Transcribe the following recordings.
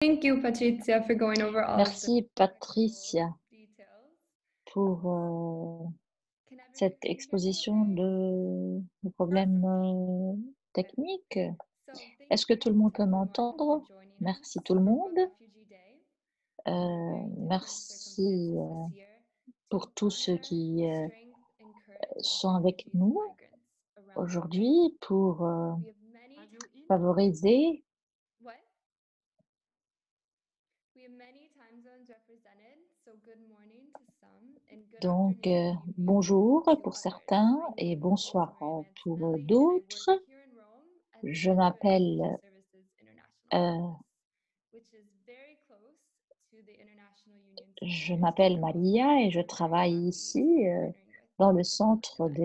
Thank you, Patricia, for going over all of the Merci Patricia details. pour Can cette everyone hear me exposition okay? de problèmes techniques. So thank Est-ce que you tout le monde peut everyone for m'entendre? joining Merci us tout le for monde. World Refugee Day. In very different Merci circumstances this year pour to tous ceux honor qui the strength and courage of sont avec refugees and nous migrants around the world. aujourd'hui pour We have many favoriser. what? We have many time zones represented, so good morning to some and good Donc, afternoon or evening bonjour to pour others. certains My et name is bonsoir Mariam pour Antonelli and I work d'autres. here in Rome at the Je UN m'appelle Refugee Services International euh, Office, which is very close to the International Union Center in Rome, Maria et which je we're very travaille happy ici to be partnering with dans le for the month of centre July.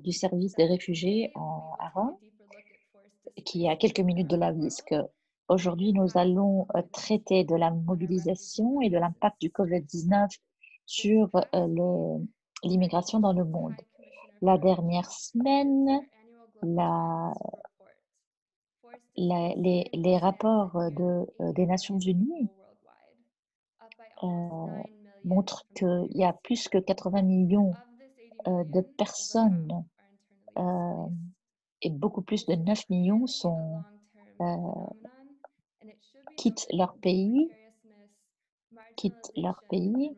du service So des réfugiés today we will à take Rome, a deeper look at forced qui est à displacement quelques minutes de around la the WISC. world and the Aujourd'hui, nous impact of allons traiter de COVID-19 la on our refugee mobilisation et de crisis. l'impact du COVID-19 This sur past week, the l'immigration dans le UN's monde. High Commissioner La for dernière Refugees published semaine, their annual Global la, Trends report. Forced displacement les stands rapports at nearly 80 des Nations million Unies people worldwide, up by almost 9 million montrent from the qu'il y a previous plus year. que 80 And millions of this 80 de million, over half personnes are internally euh, displaced. et beaucoup plus This de is 9 millions clearly a sont, long-term euh, phenomenon, and it should be quittent noted leur that the pays, precariousness, marginalization, and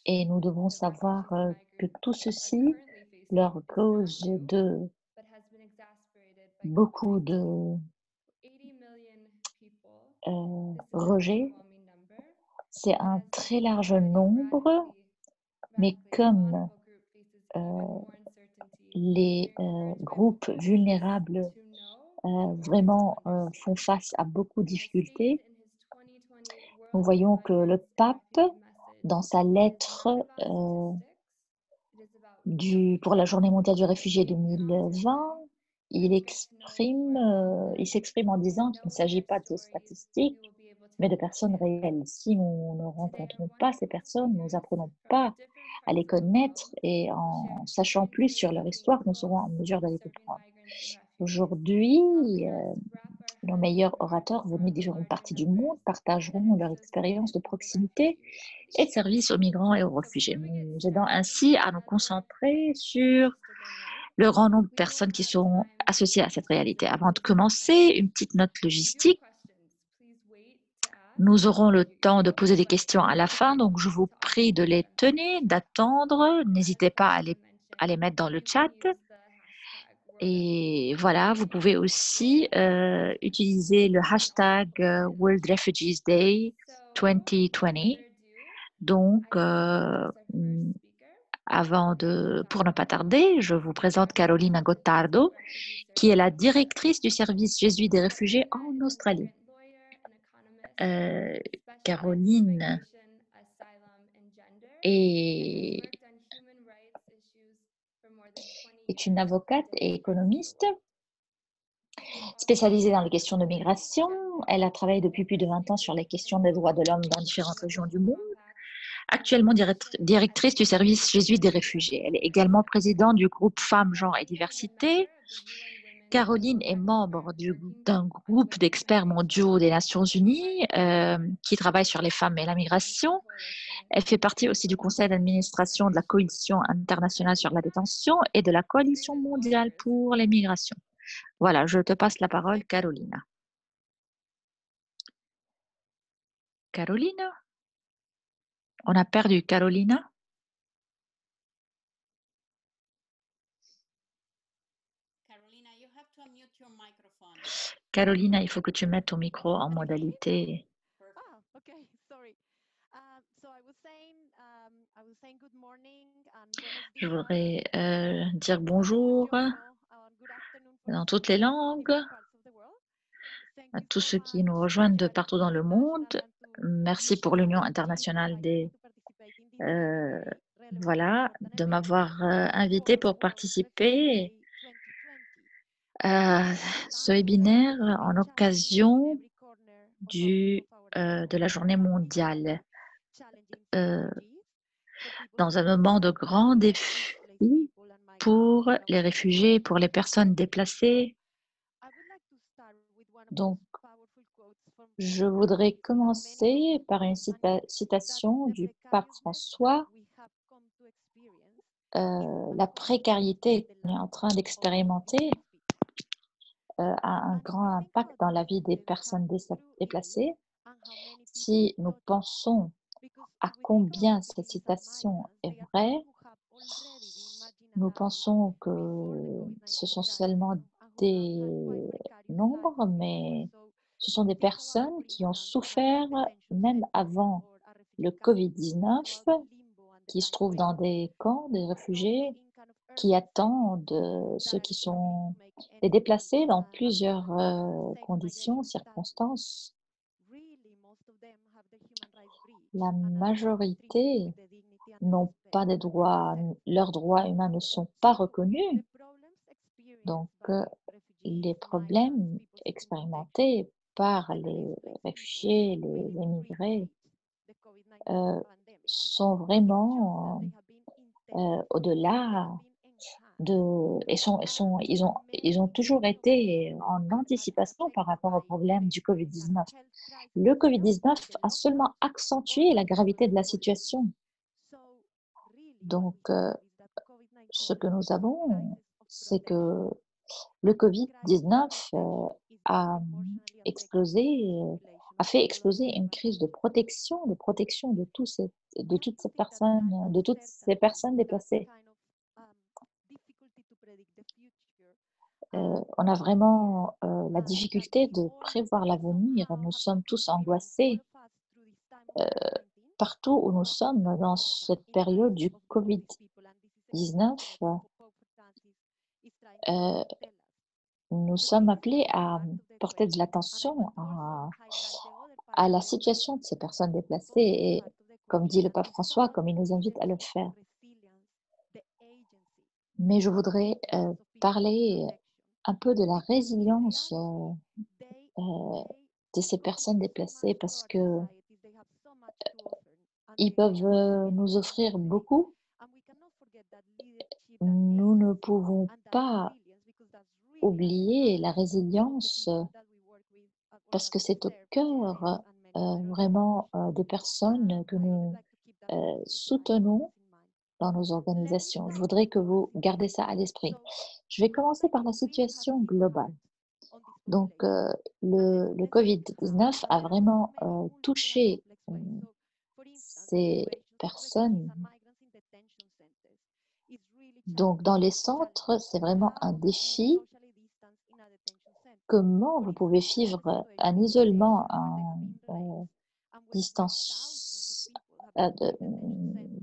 et rejection nous devons that savoir refugees and que migrants tout are ceci currently facing leur is not cause new, but has been exacerbated by beaucoup COVID-19. de 80 million people, this is an rejets. overwhelming number, C'est but un as this très large already nombre, mais radically comme vulnerable group faces even more uncertainty, les we encourage groupes refugees vulnérables to know and also to vraiment understand. font face à beaucoup de As stated difficultés, in his 2020 nous World voyons que le Migrants and pape, Refugee Message, dans sa it is lettre not about statistics, it is about pour la Journée refugees. mondiale du réfugié We encounter 2020, them, we get to know more about il them, s'exprime en and disant qu'il ne knowing s'agit their pas de stories, we statistiques, will be able to mais de personnes understand them. réelles. Si nous ne Today, our rencontrons pas ces wonderful personnes, nous speakers n'apprenons from pas different à parts les of the connaître world et will share en sachant plus experiences sur leur of being histoire, nous serons close en mesure to de les serving comprendre. migrants and refugees, Aujourd'hui, helping us wrap our nos heads meilleurs around orateurs venus some de of the différentes larger parties du numbers monde that partageront leur exist expérience within de the proximité refugee reality. et de service aux migrants et aux So réfugiés, before we get nous aidant started, ainsi à nous another quick concentrer sur logistical note. le grand nombre de We don't personnes qui have sont time associées à to cette take réalité. your Avant de individual commencer, une questions. petite note If you do have logistique. questions, please wait to ask Nous aurons until le you temps de yield poser the des questions à question la to be fin, donc able je vous to prie de automate les them. tenir, d'attendre. As N'hésitez pas Patricia à les mentioned, mettre dans le you chat. can use the hashtag World Refugee Et Day voilà, vous pouvez World aussi Refugee utiliser le and also hashtag post it in the World chat. Refugees Day So, without 2020. further ado, Donc, I will introduce our first speaker, Carolina pour ne pas Gottardo. tarder, je vous présente Carolina Carolina is the Chief Gottardo, Refugee qui est la Services directrice du Officer. service jésuite des réfugiés Carolina en is an Australie. immigrant lawyer and economist Euh, specializing in Caroline migration, asylum, and gender, and has est, worked on human rights issues for more than 20 est une years in avocate et different parts of the économiste world. She's also spécialisée dans les served questions de on the migration. Elle a Istanbul travaillé depuis plus de 20 ans sur les Institute questions and des droits de l'homme dans co-author différentes the régions du Global monde. Compact and the Actuellement Commission on directrice du service External jésuite des Borders and réfugiés. Elle est également Migration. présidente du groupe Femmes, Genre et Caroline is a Diversité. member of the UN Women's Caroline Global est membre Expert Working d'un Group on groupe Women d'experts Migration mondiaux des Nations and Unies qui travaille sur les femmes et la migration. Coalition Elle fait on partie aussi du Forced conseil d'administration de la Migration. Coalition internationale sur la Carolina détention et de la agrees Coalition with mondiale lawyers pour les migrations. Voilà, je te passe la parole, Thank you. Carolina. Carolina? On a perdu Carolina? Carolina, il faut que tu mettes ton micro en modalité. Ah, okay, sorry. So I was saying good morning and buenos Je dias, voudrais dire good bonjour giorno, and good afternoon for dans some toutes les people in langues different parts of the world. Thank à you tous so ceux qui nous much, rejoignent de Jari. partout Thank dans you le so much, and monde. I want to Merci pour thank l'Union Patrice for internationale inviting me des to participate in this very, very relevant and important de event m'avoir invité for pour World Refugee participer Day 2020. à ce Now we are webinaire facing en challenges in occasion every corner of our de la globe, journée mondiale. challenging for refugees, for people Dans un moment de displaced, grands displaced défis people and migrants pour around les the world. réfugiés, pour les personnes déplacées. I would like to start with one of Donc, those powerful quotes from Je voudrais commencer par une citation du pape François. La précarité qu'on est en train d'expérimenter a un grand impact dans la vie des personnes déplacées. Si nous pensons à combien cette citation est vraie, nous pensons que ce sont seulement des nombres, mais ce sont des personnes qui ont souffert même avant le Covid-19, qui se trouvent dans des camps, des réfugiés, qui attendent ceux qui sont les déplacés dans plusieurs conditions, circonstances. La majorité n'ont pas des droits, leurs droits humains ne sont pas reconnus. Donc, les problèmes expérimentés par les réfugiés, les émigrés, sont vraiment au-delà ils ont toujours été en anticipation par rapport au problème du Covid-19. Le Covid-19 a seulement accentué la gravité de la situation. Donc, ce que nous avons, c'est que le Covid-19 a fait exploser une crise de protection de toutes ces personnes déplacées. On a vraiment la difficulté de prévoir l'avenir. Nous sommes tous angoissés partout où nous sommes dans cette période du Covid-19. Nous sommes appelés à porter de l'attention à la situation de ces personnes déplacées et, comme dit le pape François, comme il nous invite à le faire. Mais je voudrais parler un peu de la résilience de ces personnes déplacées parce que ils peuvent nous offrir beaucoup. Nous ne pouvons pas oublier la résilience parce que c'est au cœur vraiment des personnes que nous soutenons dans nos organisations. Je voudrais que vous gardez ça à l'esprit. Je vais commencer par la situation globale. Donc, le Covid-19 a vraiment touché ces personnes. Donc, dans les centres, c'est vraiment un défi. Comment vous pouvez vivre un isolement, distance,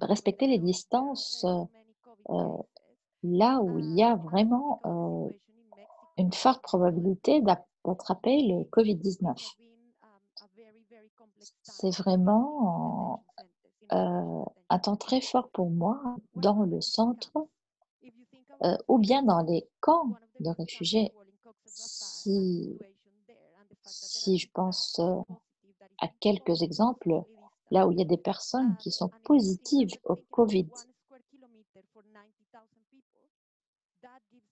respecter les distances là où il y a vraiment une forte probabilité d'attraper le Covid-19. C'est vraiment un temps très fort pour moi dans le centre ou bien dans les camps de réfugiés. Si je pense à quelques exemples, là où il y a des personnes qui sont positives au Covid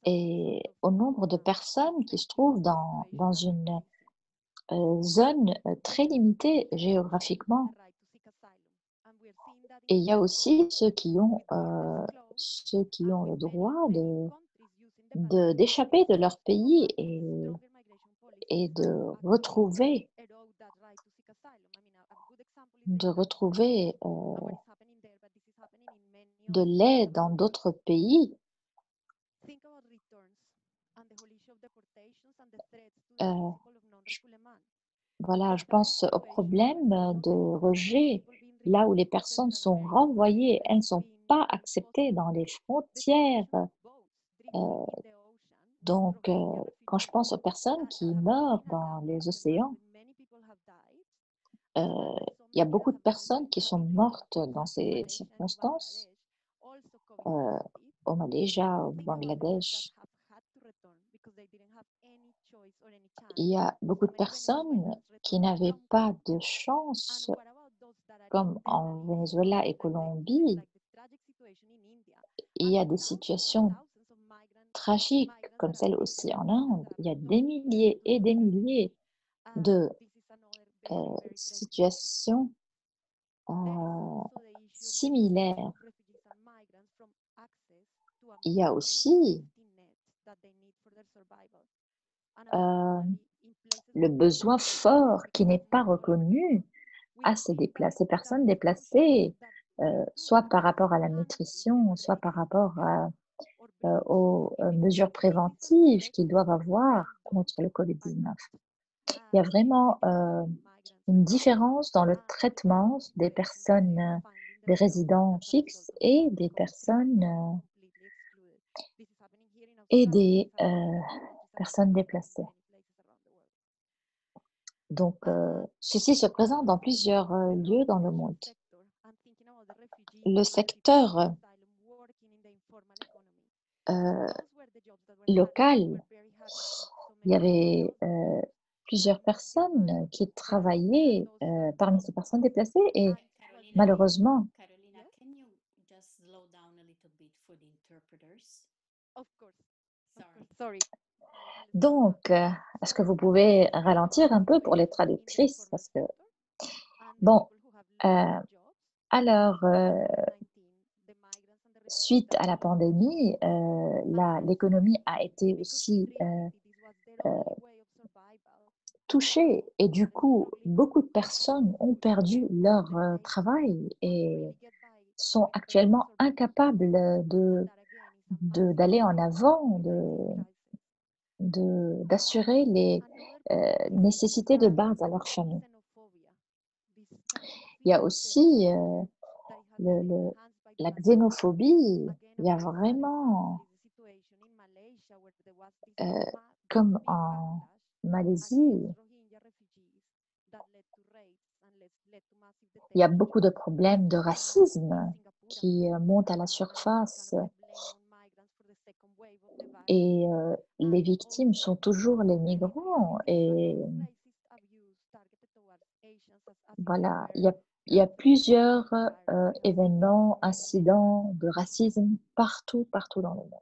et au nombre de personnes qui se trouvent dans une zone très limitée géographiquement. Et il y a aussi ceux qui ont le droit d'échapper de leur pays et de retrouver de l'aide dans d'autres pays. Voilà, je pense au problème de rejet, là où les personnes sont renvoyées, elles ne sont pas acceptées dans les frontières. Donc, quand je pense aux personnes qui meurent dans les océans, il y a beaucoup de personnes qui sont mortes dans ces circonstances, au Malaisie, au Bangladesh. Il y a beaucoup de personnes qui n'avaient pas de chance, comme en Venezuela et Colombie. Il y a des situations tragiques comme celle aussi en Inde. Il y a des milliers et des milliers de situations similaires. Il y a aussi le besoin fort qui n'est pas reconnu à ces personnes déplacées, soit par rapport à la nutrition, soit par rapport aux mesures préventives qu'ils doivent avoir contre le COVID-19. Il y a vraiment une différence dans le traitement des personnes, des résidents fixes et des personnes et des personnes déplacées. Donc, ceci se présente dans plusieurs lieux dans le monde. Le secteur local, il y avait plusieurs personnes qui travaillaient parmi ces personnes déplacées et malheureusement, Carolina, can you just slow down a little bit for the interpreters? Of course. Sorry. Sorry. donc, est-ce que vous pouvez ralentir un peu pour les traductrices? Parce que, bon, alors, suite à la pandémie, l'économie a été aussi touchée et du coup, beaucoup de personnes ont perdu leur travail et sont actuellement incapables d'aller en avant, d'assurer les nécessités de base à leur famille. Il y a aussi la xénophobie. Il y a vraiment, comme en Malaisie, il y a beaucoup de problèmes de racisme qui montent à la surface et les victimes sont toujours les migrants et voilà, il y a plusieurs événements, incidents de racisme partout dans le monde.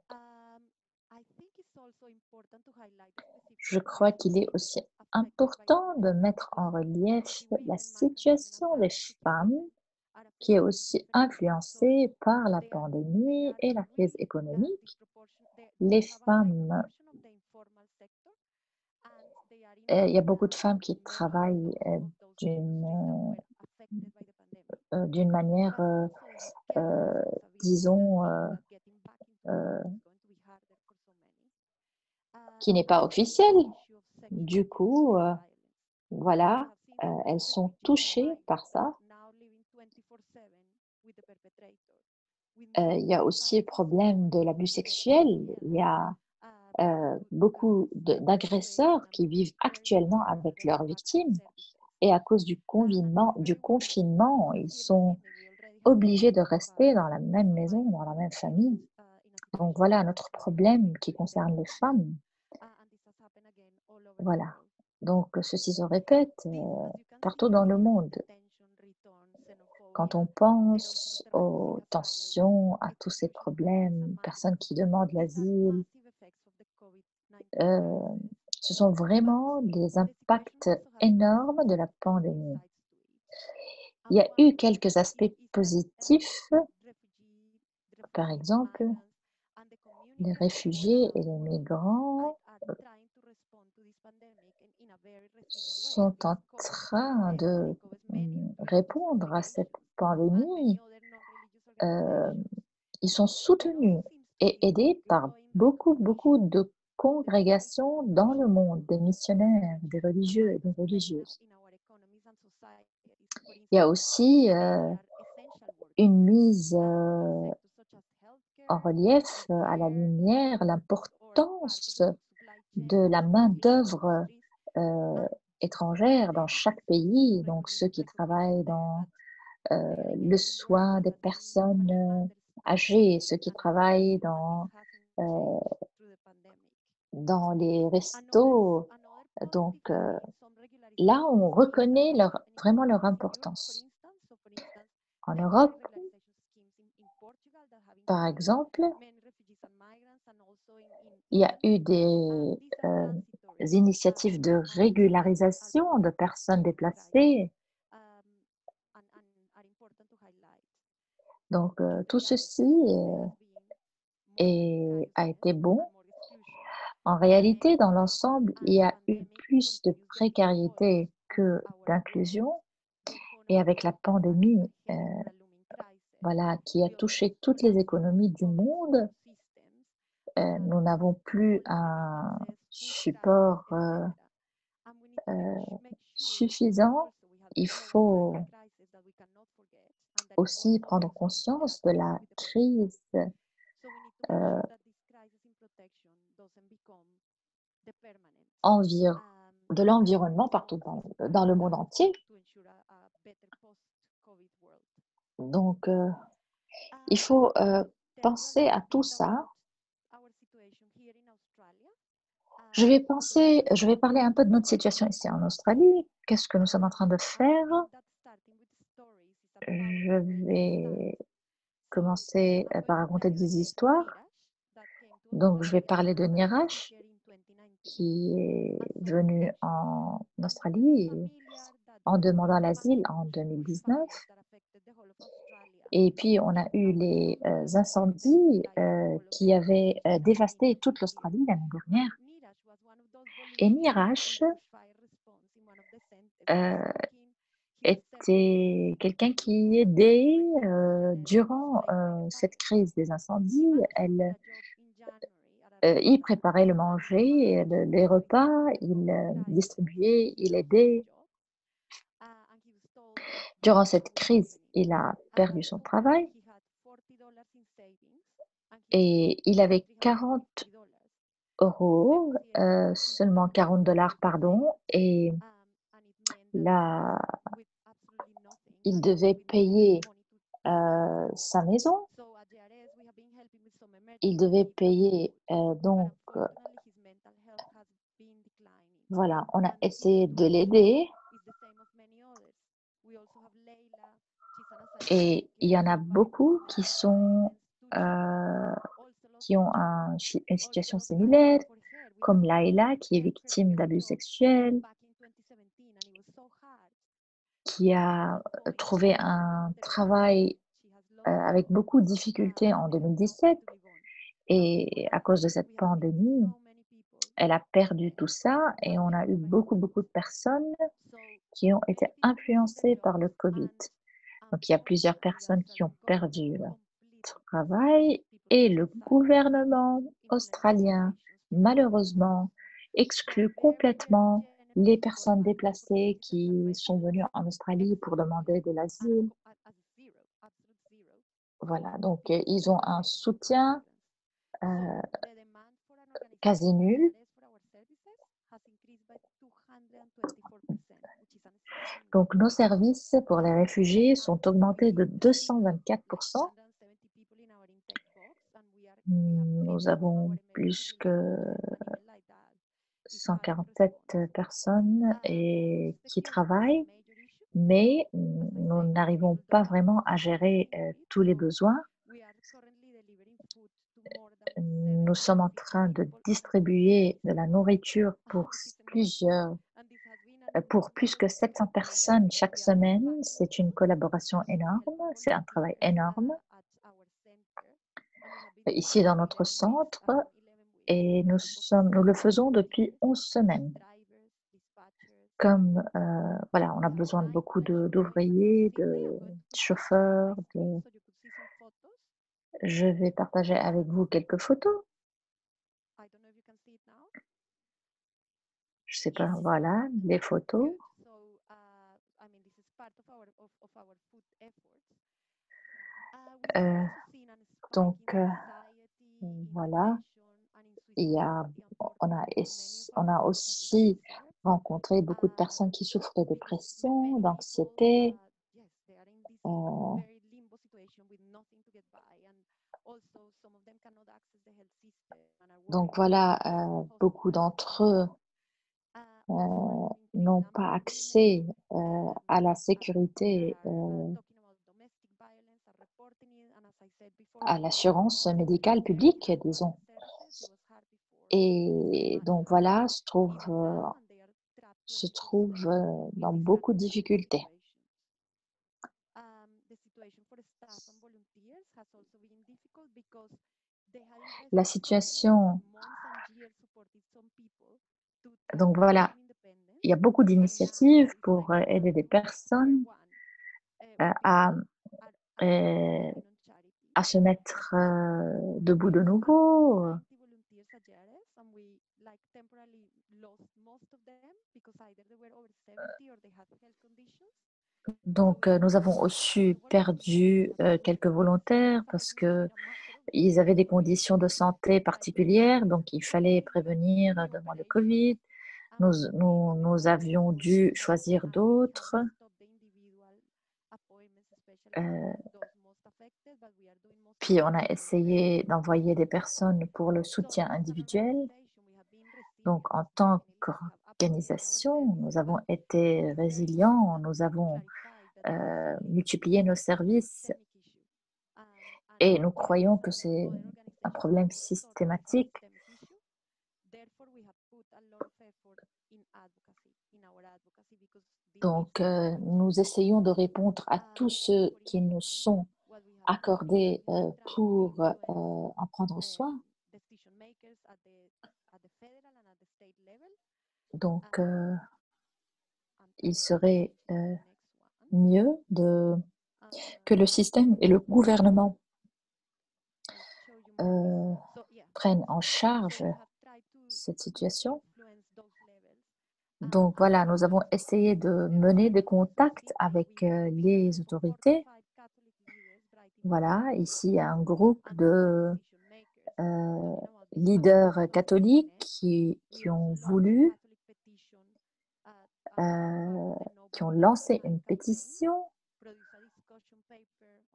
Je crois qu'il est aussi important de mettre en relief la situation des femmes qui est aussi influencée par la pandémie et la crise économique. Les femmes, il y a beaucoup de femmes qui travaillent d'une manière, disons, qui n'est pas officielle. Du coup, voilà, elles sont touchées par ça. Il y a aussi le problème de l'abus sexuel. Il y a beaucoup d'agresseurs qui vivent actuellement avec leurs victimes et à cause du confinement, ils sont obligés de rester dans la même maison, dans la même famille. Donc voilà notre problème qui concerne les femmes. Voilà. Donc ceci se répète partout dans le monde. Quand on pense aux tensions, à tous ces problèmes, personnes qui demandent l'asile, ce sont vraiment des impacts énormes de la pandémie. Il y a eu quelques aspects positifs, par exemple, les réfugiés et les migrants sont en train de répondre à cette pandémie. Ils sont soutenus et aidés par beaucoup de congrégations dans le monde, des missionnaires, des religieux et des religieuses. Il y a aussi une mise en relief à la lumière l'importance de la main-d'œuvre étrangère dans chaque pays, donc ceux qui travaillent dans le soin des personnes âgées, ceux qui travaillent dans les restos. Donc là, on reconnaît vraiment leur importance. En Europe, par exemple, il y a eu initiatives de régularisation de personnes déplacées. Donc, tout ceci a été bon. En réalité, dans l'ensemble, il y a eu plus de précarité que d'inclusion. Et avec la pandémie, voilà, qui a touché toutes les économies du monde, nous n'avons plus un support suffisant. Il faut aussi prendre conscience de la crise de l'environnement partout dans le monde entier. Donc, il faut penser à tout ça. Je vais parler un peu de notre situation ici en Australie. Qu'est-ce que nous sommes en train de faire? Je vais commencer par raconter des histoires. Donc, je vais parler de Niraj, qui est venu en Australie en demandant l'asile en 2019. Et puis, on a eu les incendies qui avaient dévasté toute l'Australie l'année dernière. Et Niraj était quelqu'un qui aidait durant cette crise des incendies. Il préparait le manger, les repas, il distribuait, il aidait. Durant cette crise, il a perdu son travail et il avait 40 euros, seulement 40 dollars, pardon, et là, il devait payer sa maison. Il devait payer, donc, voilà, on a essayé de l'aider. Et il y en a beaucoup qui ont une situation similaire, comme Laila, qui est victime d'abus sexuels, qui a trouvé un travail avec beaucoup de difficultés en 2017. Et à cause de cette pandémie, elle a perdu tout ça et on a eu beaucoup de personnes qui ont été influencées par le Covid. Donc, il y a plusieurs personnes qui ont perdu leur travail et le gouvernement australien, malheureusement, exclut complètement les personnes déplacées qui sont venues en Australie pour demander de l'asile. Voilà, donc ils ont un soutien quasi nul. Donc, nos services pour les réfugiés sont augmentés de 224%. Nous avons plus que 147 personnes qui travaillent, mais nous n'arrivons pas vraiment à gérer tous les besoins. Nous sommes en train de distribuer de la nourriture pour plus que 700 personnes chaque semaine. C'est une collaboration énorme, c'est un travail énorme ici dans notre centre et nous le faisons depuis 11 semaines. Comme voilà, on a besoin de beaucoup d'ouvriers, de chauffeurs. Je vais partager avec vous quelques photos. Je sais pas, voilà, les photos. Donc, voilà, on a aussi rencontré beaucoup de personnes qui souffrent de dépression, d'anxiété. Donc voilà, beaucoup d'entre eux n'ont pas accès à la sécurité, à l'assurance médicale publique, disons. Et donc voilà, se trouve dans beaucoup de difficultés. La situation, donc voilà, il y a beaucoup d'initiatives pour aider des personnes à, euh, à se mettre debout de nouveau. Donc, nous avons aussi perdu quelques volontaires parce que ils avaient des conditions de santé particulières, donc il fallait prévenir devant le Covid. Nous avions dû choisir d'autres. Puis on a essayé d'envoyer des personnes pour le soutien individuel. Donc, en tant qu'organisation, nous avons été résilients, nous avons multiplié nos services et nous croyons que c'est un problème systématique. Donc, nous essayons de répondre à tous ceux qui nous sont accordés pour en prendre soin. Donc, il serait mieux que le système et le gouvernement prennent en charge cette situation. Donc voilà, nous avons essayé de mener des contacts avec les autorités. Voilà, ici, il y a un groupe de leaders catholiques qui ont voulu, qui ont lancé une pétition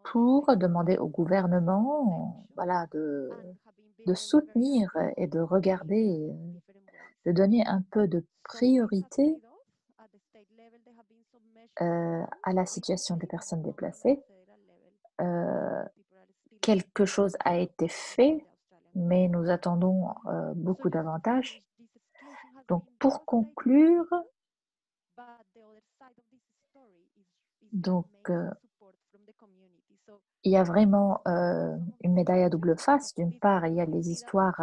pour demander au gouvernement, voilà, de soutenir et de regarder, de donner un peu de priorité à la situation des personnes déplacées. Quelque chose a été fait, mais nous attendons beaucoup davantage. Donc, pour conclure, donc, il y a vraiment une médaille à double face. D'une part, il y a les histoires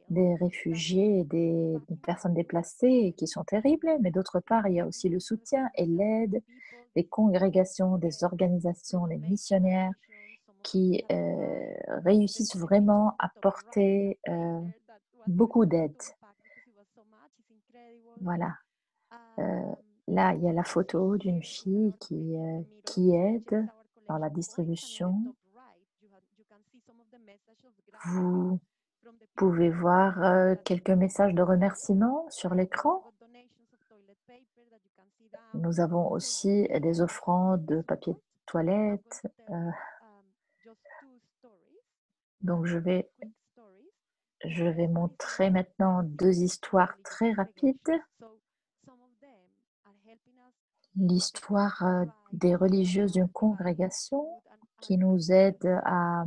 des réfugiés, des personnes déplacées qui sont terribles, mais d'autre part, il y a aussi le soutien et l'aide des congrégations, des organisations, des missionnaires qui réussissent vraiment à porter beaucoup d'aide. Voilà. Là, il y a la photo d'une fille qui aide dans la distribution. Vous pouvez voir quelques messages de remerciement sur l'écran. Nous avons aussi des offrandes de papier de toilette. Donc, je vais montrer maintenant deux histoires très rapides. L'histoire des religieuses d'une congrégation qui nous aident à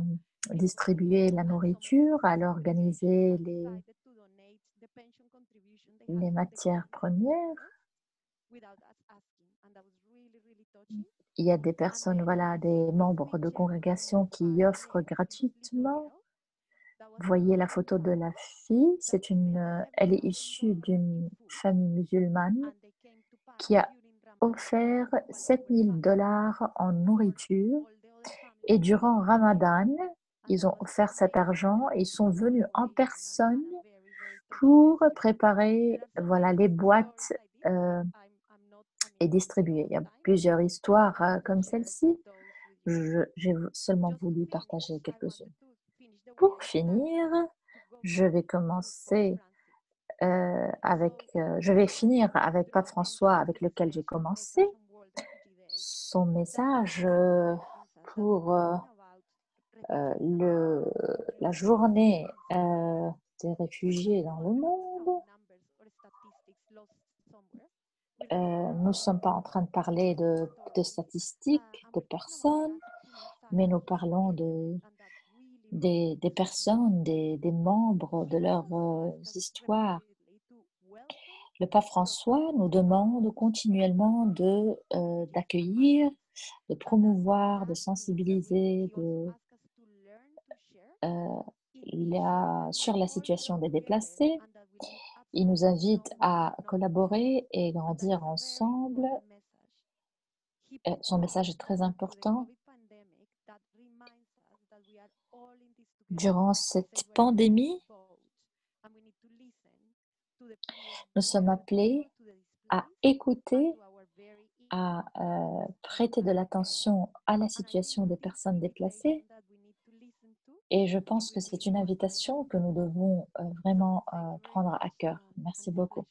distribuer la nourriture, à organiser les matières premières. Il y a des personnes, voilà, des membres de congrégation qui offrent gratuitement. Voyez la photo de la fille, elle est issue d'une famille musulmane qui a offert $7 000 en nourriture et durant Ramadan, ils ont offert cet argent et ils sont venus en personne pour préparer, voilà, les boîtes et distribuer. Il y a plusieurs histoires comme celle-ci. J'ai seulement voulu partager quelques-unes. Pour finir, je vais commencer je vais finir avec Pape François, avec lequel j'ai commencé. Son message pour la journée des réfugiés dans le monde. Nous ne sommes pas en train de parler de statistiques, de personnes, mais nous parlons des personnes, des membres de leurs histoires. Le pape François nous demande continuellement d'accueillir, de promouvoir, de sensibiliser sur la situation des déplacés. Il nous invite à collaborer et grandir ensemble. Son message est très important. Durant cette pandémie, nous sommes appelés à écouter, à prêter de l'attention à la situation des personnes déplacées. Et je pense que c'est une invitation que nous devons vraiment prendre à cœur. Merci beaucoup.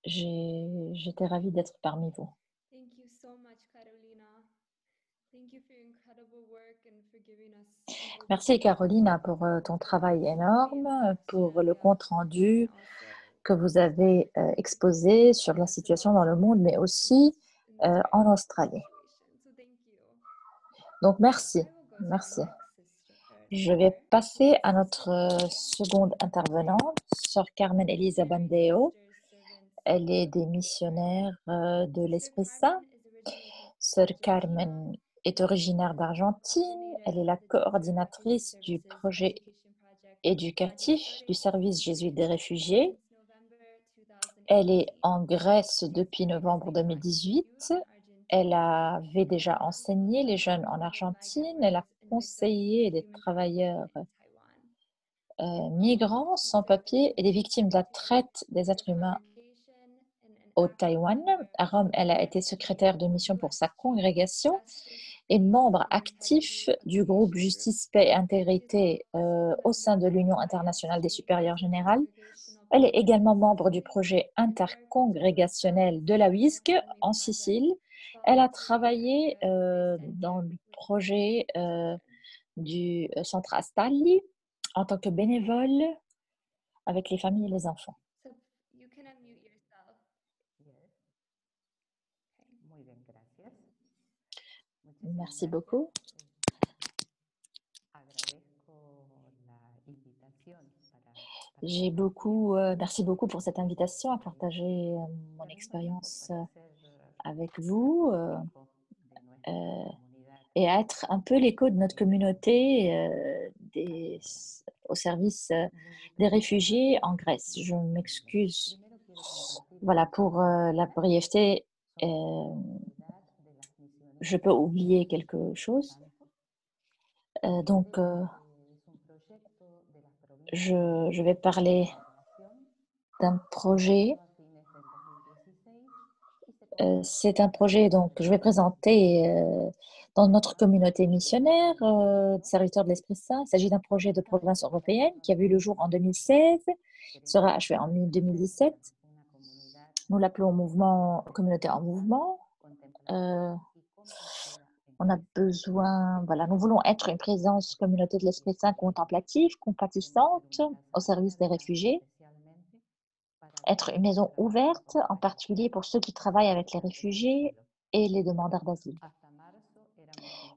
J'étais ravie d'être parmi vous. Thank you so much, Carolina. Thank you for your incredible work and for giving us an Merci Carolina pour ton travail énorme, pour le compte-rendu que vous avez exposé sur la situation dans le monde, mais aussi en Australie. Donc merci, merci. Je vais passer à notre seconde intervenante, Sœur Carmen Elisa Bandeo. Elle est des missionnaires de l'Esprit Saint. Sœur Carmen est originaire d'Argentine. Elle est la coordinatrice du projet éducatif du service jésuite des réfugiés. Elle est en Grèce depuis novembre 2018. Elle avait déjà enseigné les jeunes en Argentine. Elle a conseillé les travailleurs migrants sans papier et des victimes de la traite des êtres humains au Taïwan. À Rome, elle a été secrétaire de mission pour sa congrégation et membre actif du groupe Justice, Paix et Intégrité au sein de l'Union internationale des supérieurs générales. Elle est également membre du projet intercongrégationnel de la WISC en Sicile. Elle a travaillé dans le projet du Centre Astalli en tant que bénévole avec les familles et les enfants. Merci beaucoup. Merci beaucoup pour cette invitation à partager mon expérience avec vous et à être un peu l'écho de notre communauté au service des réfugiés en Grèce. Je m'excuse voilà, pour la brièveté. Je peux oublier quelque chose. Donc, je vais parler d'un projet. C'est un projet donc, que je vais présenter dans notre communauté missionnaire, serviteur de l'Esprit Saint. Il s'agit d'un projet de province européenne qui a vu le jour en 2016, sera achevé en 2017. Nous l'appelons mouvement Communauté en mouvement. On a besoin, voilà, nous voulons être une présence communauté de l'Esprit Saint contemplative, compatissante, au service des réfugiés. Être une maison ouverte, en particulier pour ceux qui travaillent avec les réfugiés et les demandeurs d'asile.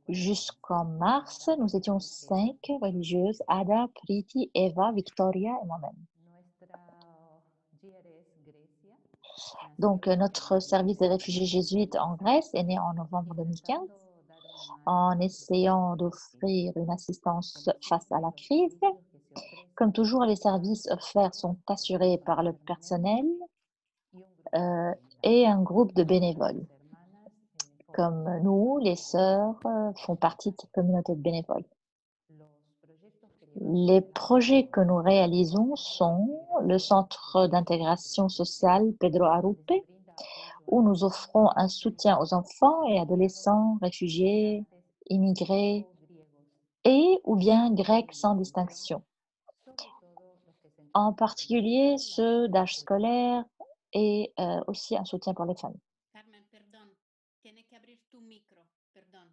Jusqu'en mars, nous étions 5 religieuses, Ada, Priti, Eva, Victoria et moi-même. Donc, notre service des réfugiés jésuites en Grèce est né en novembre 2015 en essayant d'offrir une assistance face à la crise. Comme toujours, les services offerts sont assurés par le personnel et un groupe de bénévoles. Comme nous, les sœurs font partie de cette communauté de bénévoles. Les projets que nous réalisons sont le centre d'intégration sociale Pedro Arrupe, où nous offrons un soutien aux enfants et adolescents, réfugiés, immigrés et ou bien grecs sans distinction. En particulier ceux d'âge scolaire et aussi un soutien pour les familles. Carmen, perdón, tienes que abrir tu micro, perdón.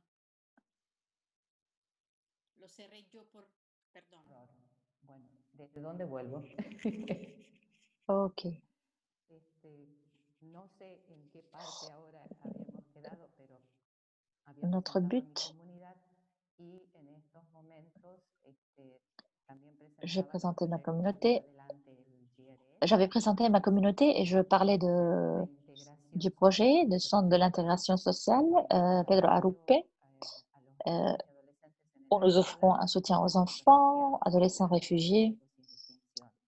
Lo cerré yo por, perdón. Bueno, ¿desde dónde vuelvo? Ok. No sé en qué parte ahora habíamos quedado, pero Notre but j'ai présenté ma communauté. J'avais présenté ma communauté et je parlais du projet de centre de l'intégration sociale Pedro Arrupe, où nous offrons un soutien aux enfants, adolescents réfugiés,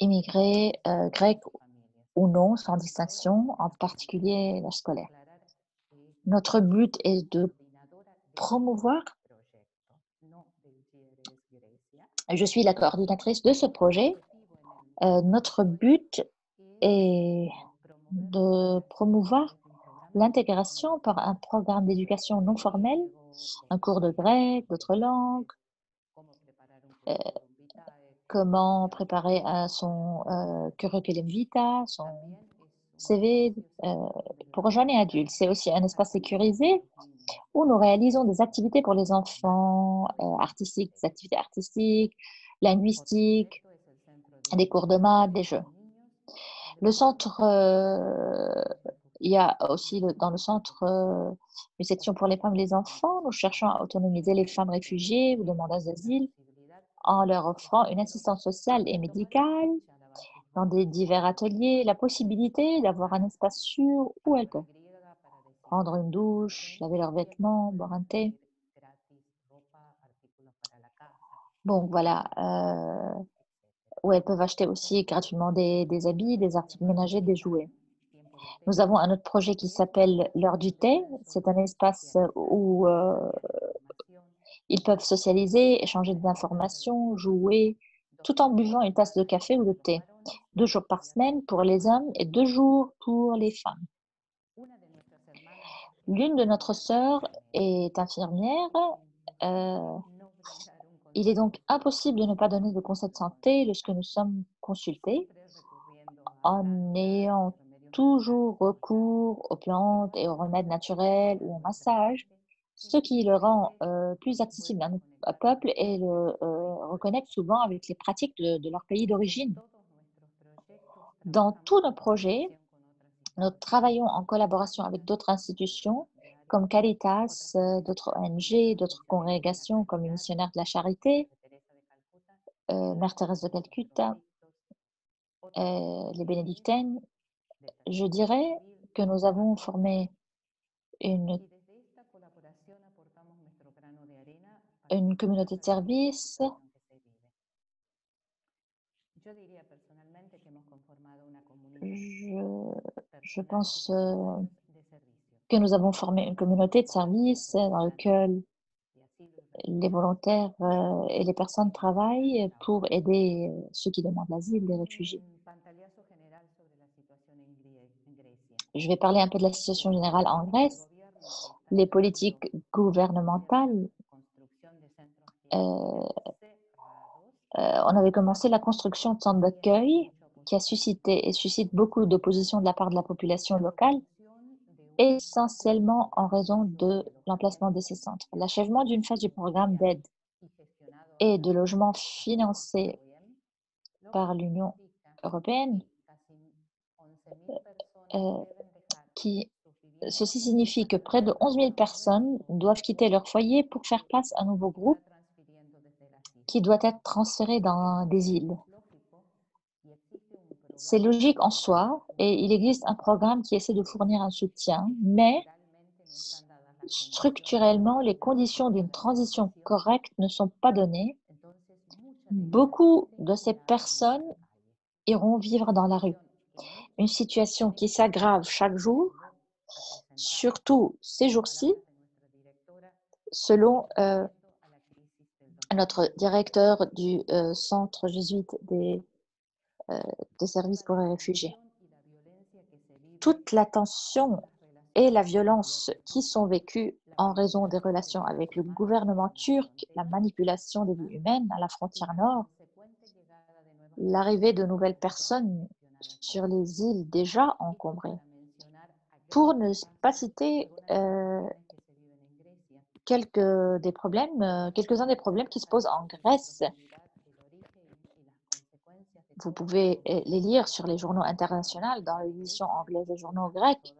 immigrés, grecs ou non, sans distinction, en particulier l'âge scolaire. Notre but est de promouvoir. Je suis la coordinatrice de ce projet. Notre but est de promouvoir l'intégration par un programme d'éducation non formelle, un cours de grec, d'autres langues, comment préparer son curriculum vitae, son CV pour jeunes et adultes. C'est aussi un espace sécurisé où nous réalisons des activités pour les enfants, artistiques, des activités artistiques, linguistiques, des cours de maths, des jeux. Le centre, il y a aussi dans le centre une section pour les femmes et les enfants. Nous cherchons à autonomiser les femmes réfugiées ou demandeuses d'asile en leur offrant une assistance sociale et médicale dans des divers ateliers, la possibilité d'avoir un espace sûr où elles peuvent prendre une douche, laver leurs vêtements, boire un thé. Bon, voilà, où elles peuvent acheter aussi gratuitement des habits, des articles ménagers, des jouets. Nous avons un autre projet qui s'appelle l'heure du thé. C'est un espace où ils peuvent socialiser, échanger des informations, jouer, tout en buvant une tasse de café ou de thé. 2 jours par semaine pour les hommes et 2 jours pour les femmes. L'une de notre sœurs est infirmière. Il est donc impossible de ne pas donner de conseils de santé lorsque nous sommes consultés, en ayant toujours recours aux plantes et aux remèdes naturels ou au massage, ce qui le rend plus accessible à notre peuple et le reconnecte souvent avec les pratiques de leur pays d'origine. Dans tous nos projets, nous travaillons en collaboration avec d'autres institutions comme Caritas, d'autres ONG, d'autres congrégations comme les missionnaires de la charité, Mère Thérèse de Calcutta, les bénédictines. Je dirais que nous avons formé une communauté de service. Je pense que nous avons formé une communauté de service dans laquelle les volontaires et les personnes travaillent pour aider ceux qui demandent l'asile, les réfugiés. Je vais parler un peu de la situation générale en Grèce. Les politiques gouvernementales, on avait commencé la construction de centres d'accueil qui a suscité et suscite beaucoup d'opposition de la part de la population locale, essentiellement en raison de l'emplacement de ces centres. L'achèvement d'une phase du programme d'aide et de logement financé par l'Union européenne, ceci signifie que près de 11 000 personnes doivent quitter leur foyer pour faire place à un nouveau groupe qui doit être transféré dans des îles. C'est logique en soi et il existe un programme qui essaie de fournir un soutien, mais structurellement, les conditions d'une transition correcte ne sont pas données. Beaucoup de ces personnes iront vivre dans la rue. Une situation qui s'aggrave chaque jour, surtout ces jours-ci, selon notre directeur du centre jésuite des services pour les réfugiés. Toute la tension et la violence qui sont vécues en raison des relations avec le gouvernement turc, la manipulation des vies humaines à la frontière nord, l'arrivée de nouvelles personnes sur les îles déjà encombrées. Pour ne pas citer quelques-uns des problèmes qui se posent en Grèce. Vous pouvez les lire sur les journaux internationaux, dans l'édition anglaise des journaux grecs.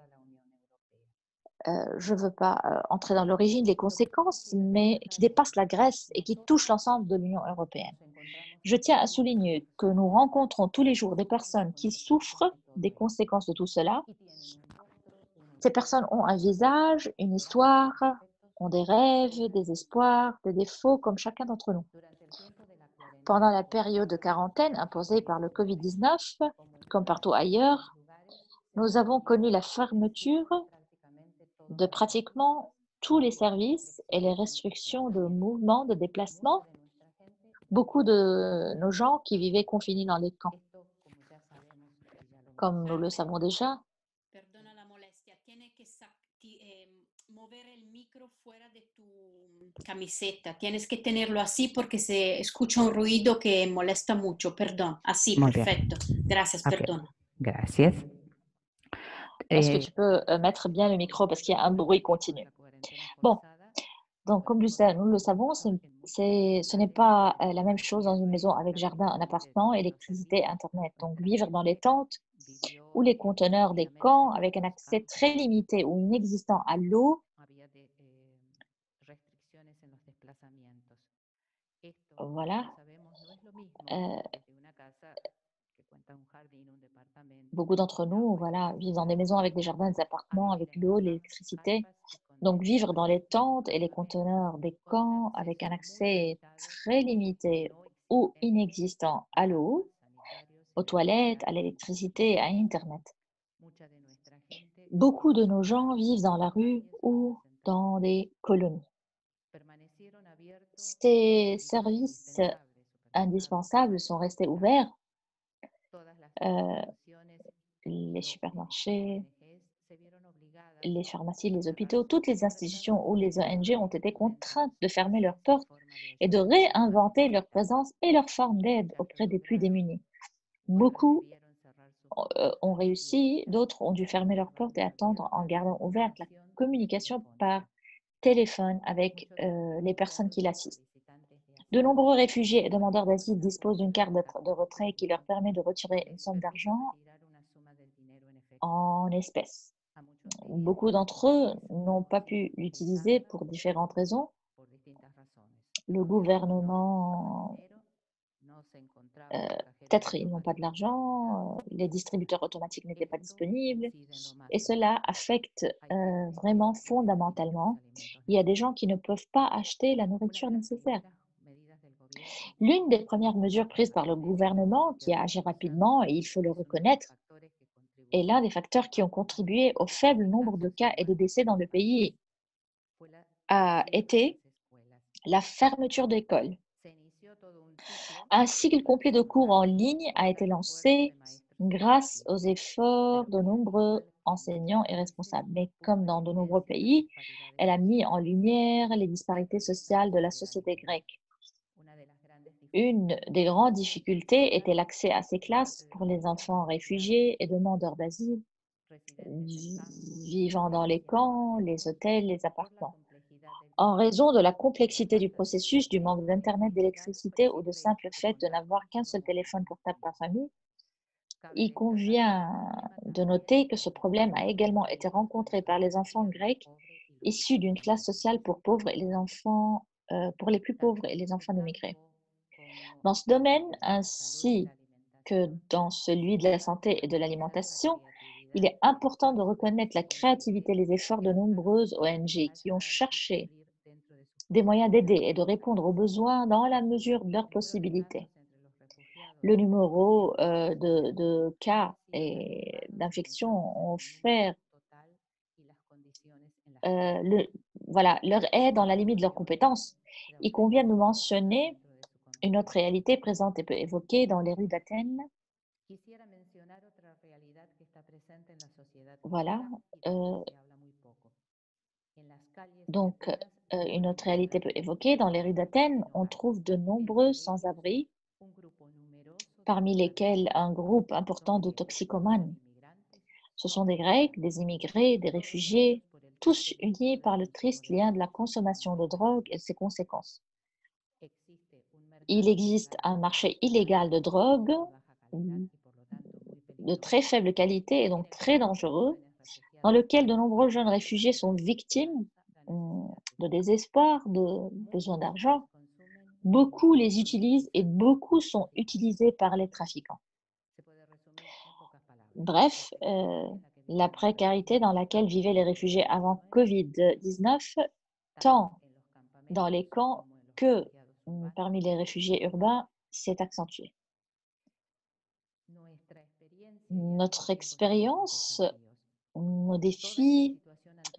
Je ne veux pas entrer dans l'origine des conséquences, mais qui dépassent la Grèce et qui touchent l'ensemble de l'Union européenne. Je tiens à souligner que nous rencontrons tous les jours des personnes qui souffrent des conséquences de tout cela. Ces personnes ont un visage, une histoire, ont des rêves, des espoirs, des défauts comme chacun d'entre nous. Pendant la période de quarantaine imposée par le Covid-19, comme partout ailleurs, nous avons connu la fermeture de pratiquement tous les services et les restrictions de mouvement, de déplacement. Beaucoup de nos gens qui vivaient confinés dans les camps, comme nous le savons déjà. Perdona la molestia, tienes que mover el micro fuera de tu camiseta. Tienes que tenerlo así porque se escucha un ruido que molesta mucho. Perdón. Así, Muy bien. perfecto. Gracias, Ok. perdona. Gracias. Est-ce que tu peux mettre bien le micro parce qu'il y a un bruit continu? Bon, donc comme nous le savons, ce n'est pas la même chose dans une maison avec jardin, un appartement, électricité, Internet. Donc vivre dans les tentes ou les conteneurs des camps avec un accès très limité ou inexistant à l'eau, voilà. Beaucoup d'entre nous, voilà, vivent dans des maisons avec des jardins, des appartements, avec l'eau, l'électricité. Donc vivre dans les tentes et les conteneurs des camps avec un accès très limité ou inexistant à l'eau, aux toilettes, à l'électricité, à Internet. Beaucoup de nos gens vivent dans la rue ou dans des colonies. Ces services indispensables sont restés ouverts. Les supermarchés, les pharmacies, les hôpitaux, toutes les institutions ou les ONG ont été contraintes de fermer leurs portes et de réinventer leur présence et leur forme d'aide auprès des plus démunis. Beaucoup ont réussi, d'autres ont dû fermer leurs portes et attendre en gardant ouverte la communication par téléphone avec les personnes qui l'assistent. De nombreux réfugiés et demandeurs d'asile disposent d'une carte de retrait qui leur permet de retirer une somme d'argent en espèces. Beaucoup d'entre eux n'ont pas pu l'utiliser pour différentes raisons. Le gouvernement, peut-être ils n'ont pas de l'argent, les distributeurs automatiques n'étaient pas disponibles, et cela affecte vraiment fondamentalement. Il y a des gens qui ne peuvent pas acheter la nourriture nécessaire. L'une des premières mesures prises par le gouvernement, qui a agi rapidement, et il faut le reconnaître, est l'un des facteurs qui ont contribué au faible nombre de cas et de décès dans le pays, a été la fermeture d'écoles. Un cycle complet de cours en ligne a été lancé grâce aux efforts de nombreux enseignants et responsables. Mais comme dans de nombreux pays, elle a mis en lumière les disparités sociales de la société grecque. Une des grandes difficultés était l'accès à ces classes pour les enfants réfugiés et demandeurs d'asile, vivant dans les camps, les hôtels, les appartements. En raison de la complexité du processus, du manque d'Internet, d'électricité ou de simple fait de n'avoir qu'un seul téléphone portable par famille, il convient de noter que ce problème a également été rencontré par les enfants grecs issus d'une classe sociale pour pauvres et les enfants, pour les plus pauvres et les enfants d'immigrés. Dans ce domaine, ainsi que dans celui de la santé et de l'alimentation, il est important de reconnaître la créativité et les efforts de nombreuses ONG qui ont cherché des moyens d'aider et de répondre aux besoins dans la mesure de leurs possibilités. Le numéro de cas et d'infection ont fait leur aide dans la limite de leurs compétences. Il convient de mentionner une autre réalité présente et peu évoquée dans les rues d'Athènes. Voilà. Donc, une autre réalité peu évoquée, dans les rues d'Athènes, on trouve de nombreux sans-abri, parmi lesquels un groupe important de toxicomanes. Ce sont des Grecs, des immigrés, des réfugiés, tous unis par le triste lien de la consommation de drogue et ses conséquences. Il existe un marché illégal de drogue de très faible qualité et donc très dangereux, dans lequel de nombreux jeunes réfugiés sont victimes de désespoir, de besoin d'argent, Beaucoup les utilisent et beaucoup sont utilisés par les trafiquants. Bref, la précarité dans laquelle vivaient les réfugiés avant Covid-19, tant dans les camps que parmi les réfugiés urbains, s'est accentuée. Notre expérience, nos défis,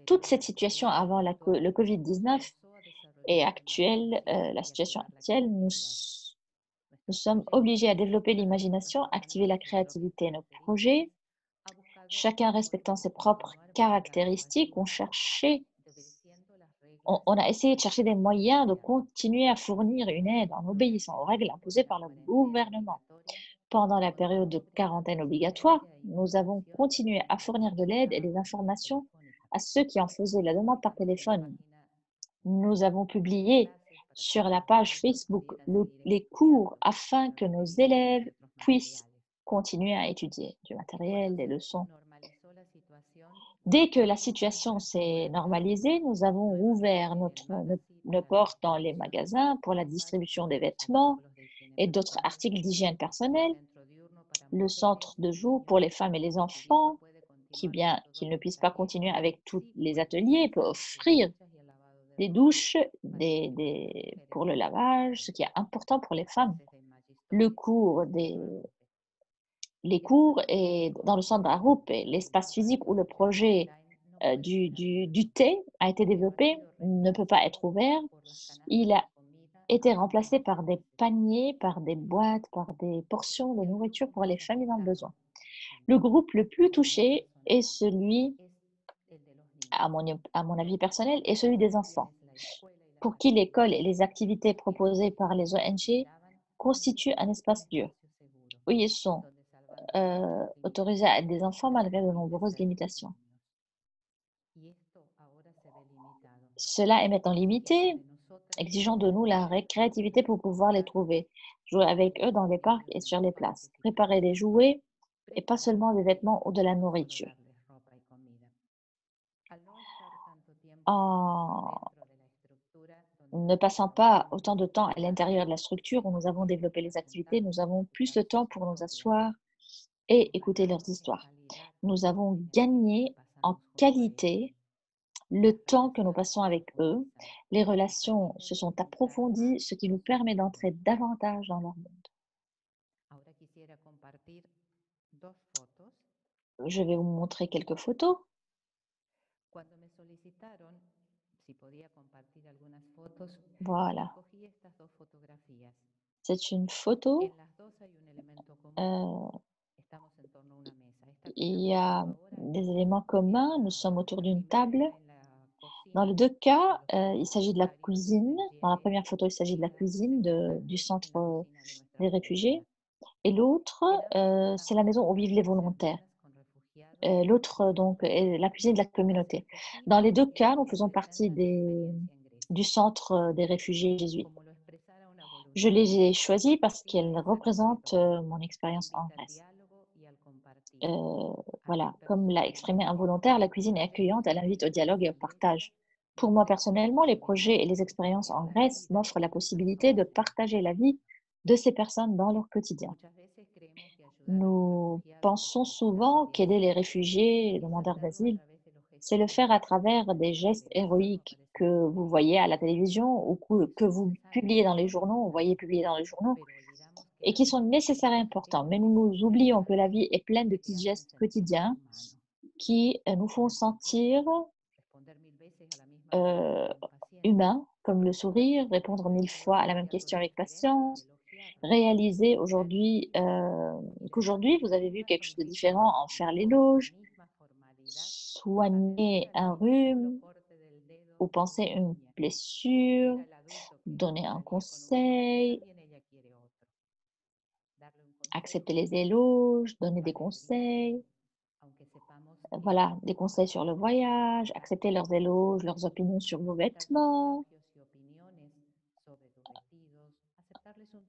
toute cette situation avant le Covid-19 et actuelle, la situation actuelle, nous sommes obligés à développer l'imagination, activer la créativité. Nos projets, chacun respectant ses propres caractéristiques, on a essayé de chercher des moyens de continuer à fournir une aide en obéissant aux règles imposées par le gouvernement. Pendant la période de quarantaine obligatoire, nous avons continué à fournir de l'aide et des informations à ceux qui en faisaient la demande par téléphone. Nous avons publié sur la page Facebook les cours afin que nos élèves puissent continuer à étudier du matériel, des leçons. Dès que la situation s'est normalisée, nous avons ouvert nos portes dans les magasins pour la distribution des vêtements et d'autres articles d'hygiène personnelle. Le centre de jour pour les femmes et les enfants, qui bien qu'ils ne puissent pas continuer avec tous les ateliers, peut offrir des douches pour le lavage, ce qui est important pour les femmes. Les cours et dans le centre d'Arup, l'espace physique où le projet du thé a été développé ne peut pas être ouvert. Il a été remplacé par des paniers, par des boîtes, par des portions de nourriture pour les familles dans le besoin. Le groupe le plus touché est celui, à mon avis personnel, est celui des enfants, pour qui l'école et les activités proposées par les ONG constituent un espace dur, où ils sont autorisés à être des enfants malgré de nombreuses limitations. Cela est maintenant limité, exigeant de nous la créativité pour pouvoir les trouver, jouer avec eux dans les parcs et sur les places, préparer des jouets et pas seulement des vêtements ou de la nourriture. En ne passant pas autant de temps à l'intérieur de la structure où nous avons développé les activités, nous avons plus de temps pour nous asseoir et écouter leurs histoires. Nous avons gagné en qualité le temps que nous passons avec eux. Les relations se sont approfondies, ce qui nous permet d'entrer davantage dans leur monde. Je vais vous montrer quelques photos. Voilà. C'est une photo. Il y a des éléments communs. Nous sommes autour d'une table. Dans les deux cas, il s'agit de la cuisine. Dans la première photo, il s'agit de la cuisine du centre des réfugiés. Et l'autre, c'est la maison où vivent les volontaires. L'autre, donc, est la cuisine de la communauté. Dans les deux cas, nous faisons partie du centre des réfugiés jésuites. Je les ai choisis parce qu'elles représentent mon expérience en Grèce. Voilà, comme l'a exprimé un volontaire, la cuisine est accueillante, elle invite au dialogue et au partage. Pour moi personnellement, les projets et les expériences en Grèce m'offrent la possibilité de partager la vie de ces personnes dans leur quotidien. Nous pensons souvent qu'aider les réfugiés et les demandeurs d'asile, c'est le faire à travers des gestes héroïques que vous voyez à la télévision ou que vous publiez dans les journaux, vous voyez publier dans les journaux, et qui sont nécessaires et importants. Mais nous oublions que la vie est pleine de petits gestes quotidiens qui nous font sentir humains, comme le sourire, répondre 1000 fois à la même question avec patience, réaliser qu'aujourd'hui vous avez vu quelque chose de différent, en faire l'éloge, soigner un rhume ou penser une blessure, donner un conseil, accepter les éloges, donner des conseils. Voilà, des conseils sur le voyage, accepter leurs éloges, leurs opinions sur vos vêtements,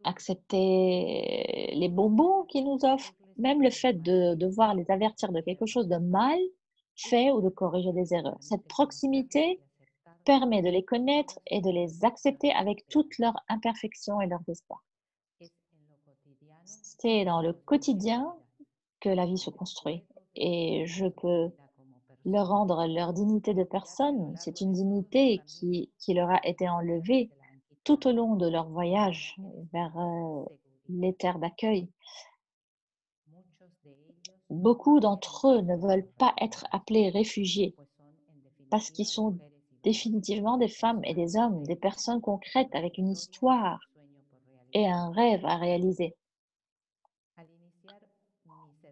accepter les bonbons qu'ils nous offrent, même le fait de devoir les avertir de quelque chose de mal fait ou de corriger des erreurs. Cette proximité permet de les connaître et de les accepter avec toutes leurs imperfections et leurs espoirs. C'est dans le quotidien que la vie se construit et je peux leur rendre leur dignité de personne. C'est une dignité qui leur a été enlevée tout au long de leur voyage vers les terres d'accueil. Beaucoup d'entre eux ne veulent pas être appelés réfugiés parce qu'ils sont définitivement des femmes et des hommes, des personnes concrètes avec une histoire et un rêve à réaliser.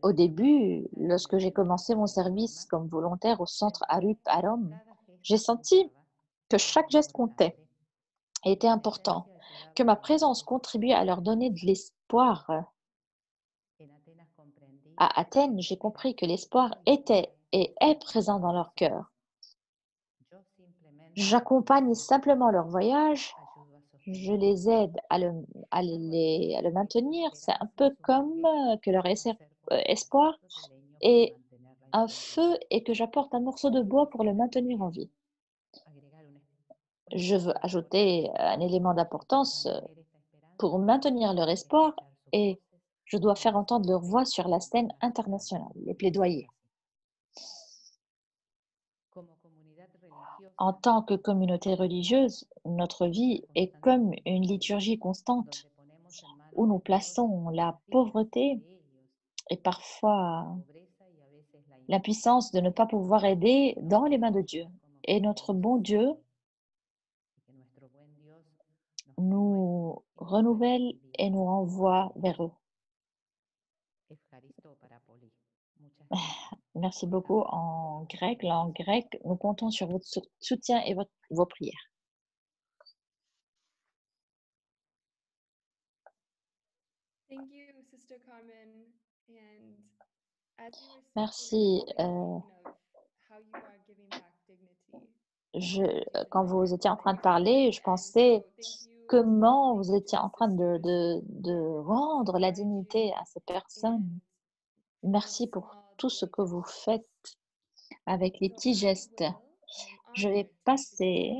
Au début, lorsque j'ai commencé mon service comme volontaire au centre Arup à Rome, j'ai senti que chaque geste comptait et était important, que ma présence contribuait à leur donner de l'espoir. À Athènes, j'ai compris que l'espoir était et est présent dans leur cœur. J'accompagne simplement leur voyage, je les aide à le maintenir. C'est un peu comme que leur espoir est un feu et que j'apporte un morceau de bois pour le maintenir en vie. Je veux ajouter un élément d'importance pour maintenir leur espoir et je dois faire entendre leur voix sur la scène internationale, les plaidoyers. En tant que communauté religieuse, notre vie est comme une liturgie constante où nous plaçons la pauvreté et parfois l'impuissance de ne pas pouvoir aider dans les mains de Dieu. Et notre bon Dieu nous renouvelle et nous renvoie vers eux. Merci beaucoup en grec. Langue grecque, nous comptons sur votre soutien et vos prières. Thank you, Sister Carmen. And as you were Merci. speaking, of how you are giving back dignity. Quand vous étiez en train de parler, je pensais comment vous étiez en train de rendre la dignité à ces personnes. Merci pour tout ce que vous faites avec les petits gestes. Je vais passer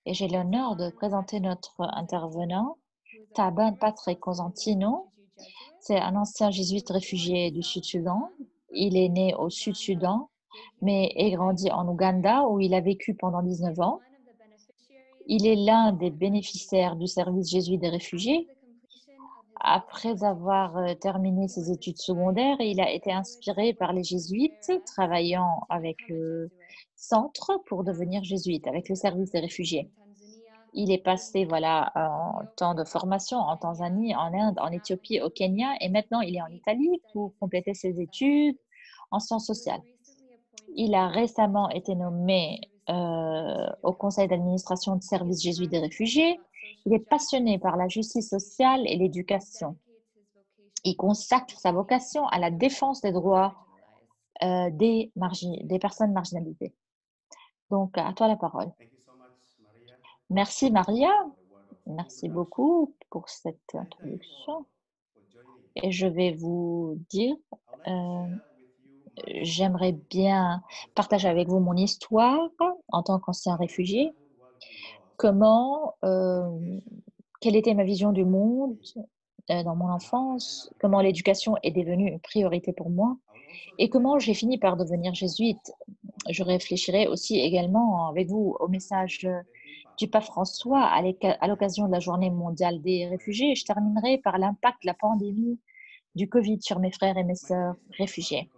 et j'ai l'honneur de présenter notre intervenant, Taban Patrick Cosentino. C'est un ancien jésuite réfugié du Sud-Soudan. Il est né au Sud-Soudan, mais est grandi en Ouganda où il a vécu pendant 19 ans. Il est l'un des bénéficiaires du service jésuite des réfugiés. Après avoir terminé ses études secondaires, il a été inspiré par les jésuites, travaillant avec le centre pour devenir jésuite, avec le service des réfugiés. Il est passé en temps de formation en Tanzanie, en Inde, en Éthiopie, au Kenya, et maintenant il est en Italie pour compléter ses études en sciences sociales. Il a récemment été nommé au conseil d'administration du service jésuite des réfugiés. Il est passionné par la justice sociale et l'éducation. Il consacre sa vocation à la défense des droits des personnes marginalisées. Donc, à toi la parole. Merci Maria. Merci beaucoup pour cette introduction. Et je vais vous dire, j'aimerais bien partager avec vous mon histoire en tant qu'ancien réfugié. Quelle était ma vision du monde dans mon enfance, comment l'éducation est devenue une priorité pour moi et comment j'ai fini par devenir jésuite. Je réfléchirai aussi également avec vous au message du pape François à l'occasion de la Journée mondiale des réfugiés. Je terminerai par l'impact de la pandémie du Covid sur mes frères et mes sœurs réfugiés.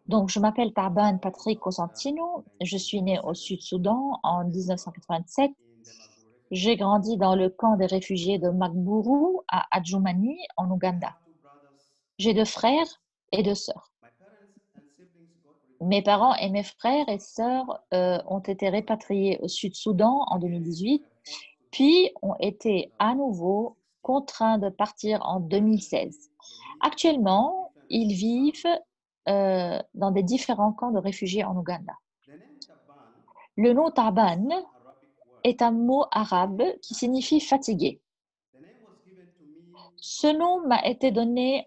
Donc, je m'appelle Taban Patrick Cosentino. Je suis née au Sud-Soudan en 1987. J'ai grandi dans le camp des réfugiés de Magburu à Adjumani, en Ouganda. J'ai 2 frères et 2 sœurs. Mes parents et mes frères et sœurs ont été répatriés au Sud-Soudan en 2018, puis ont été à nouveau contraints de partir en 2016. Actuellement, ils vivent dans des différents camps de réfugiés en Ouganda. Le nom Taban est un mot arabe qui signifie fatigué. Ce nom m'a été donné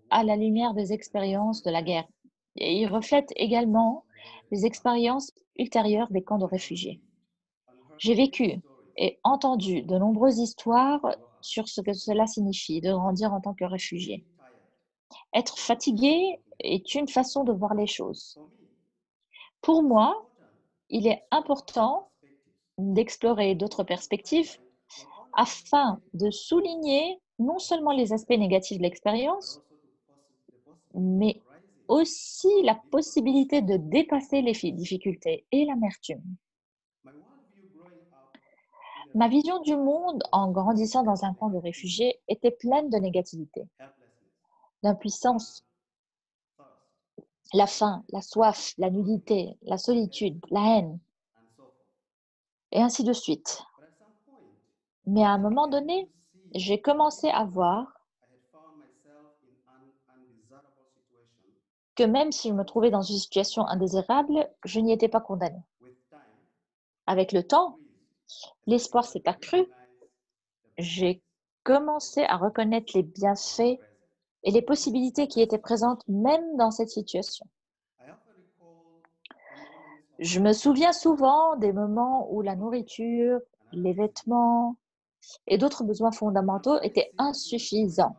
à la lumière des expériences de la guerre et il reflète également les expériences ultérieures des camps de réfugiés. J'ai vécu et entendu de nombreuses histoires sur ce que cela signifie de grandir en tant que réfugié. Être fatigué est une façon de voir les choses. Pour moi, il est important d'explorer d'autres perspectives afin de souligner non seulement les aspects négatifs de l'expérience, mais aussi la possibilité de dépasser les difficultés et l'amertume. Ma vision du monde en grandissant dans un camp de réfugiés était pleine de négativité, d'impuissance, la faim, la soif, la nudité, la solitude, la haine, et ainsi de suite. Mais à un moment donné, j'ai commencé à voir que même si je me trouvais dans une situation indésirable, je n'y étais pas condamnée. Avec le temps, l'espoir s'est accru. J'ai commencé à reconnaître les bienfaits et les possibilités qui étaient présentes même dans cette situation. Je me souviens souvent des moments où la nourriture, les vêtements et d'autres besoins fondamentaux étaient insuffisants.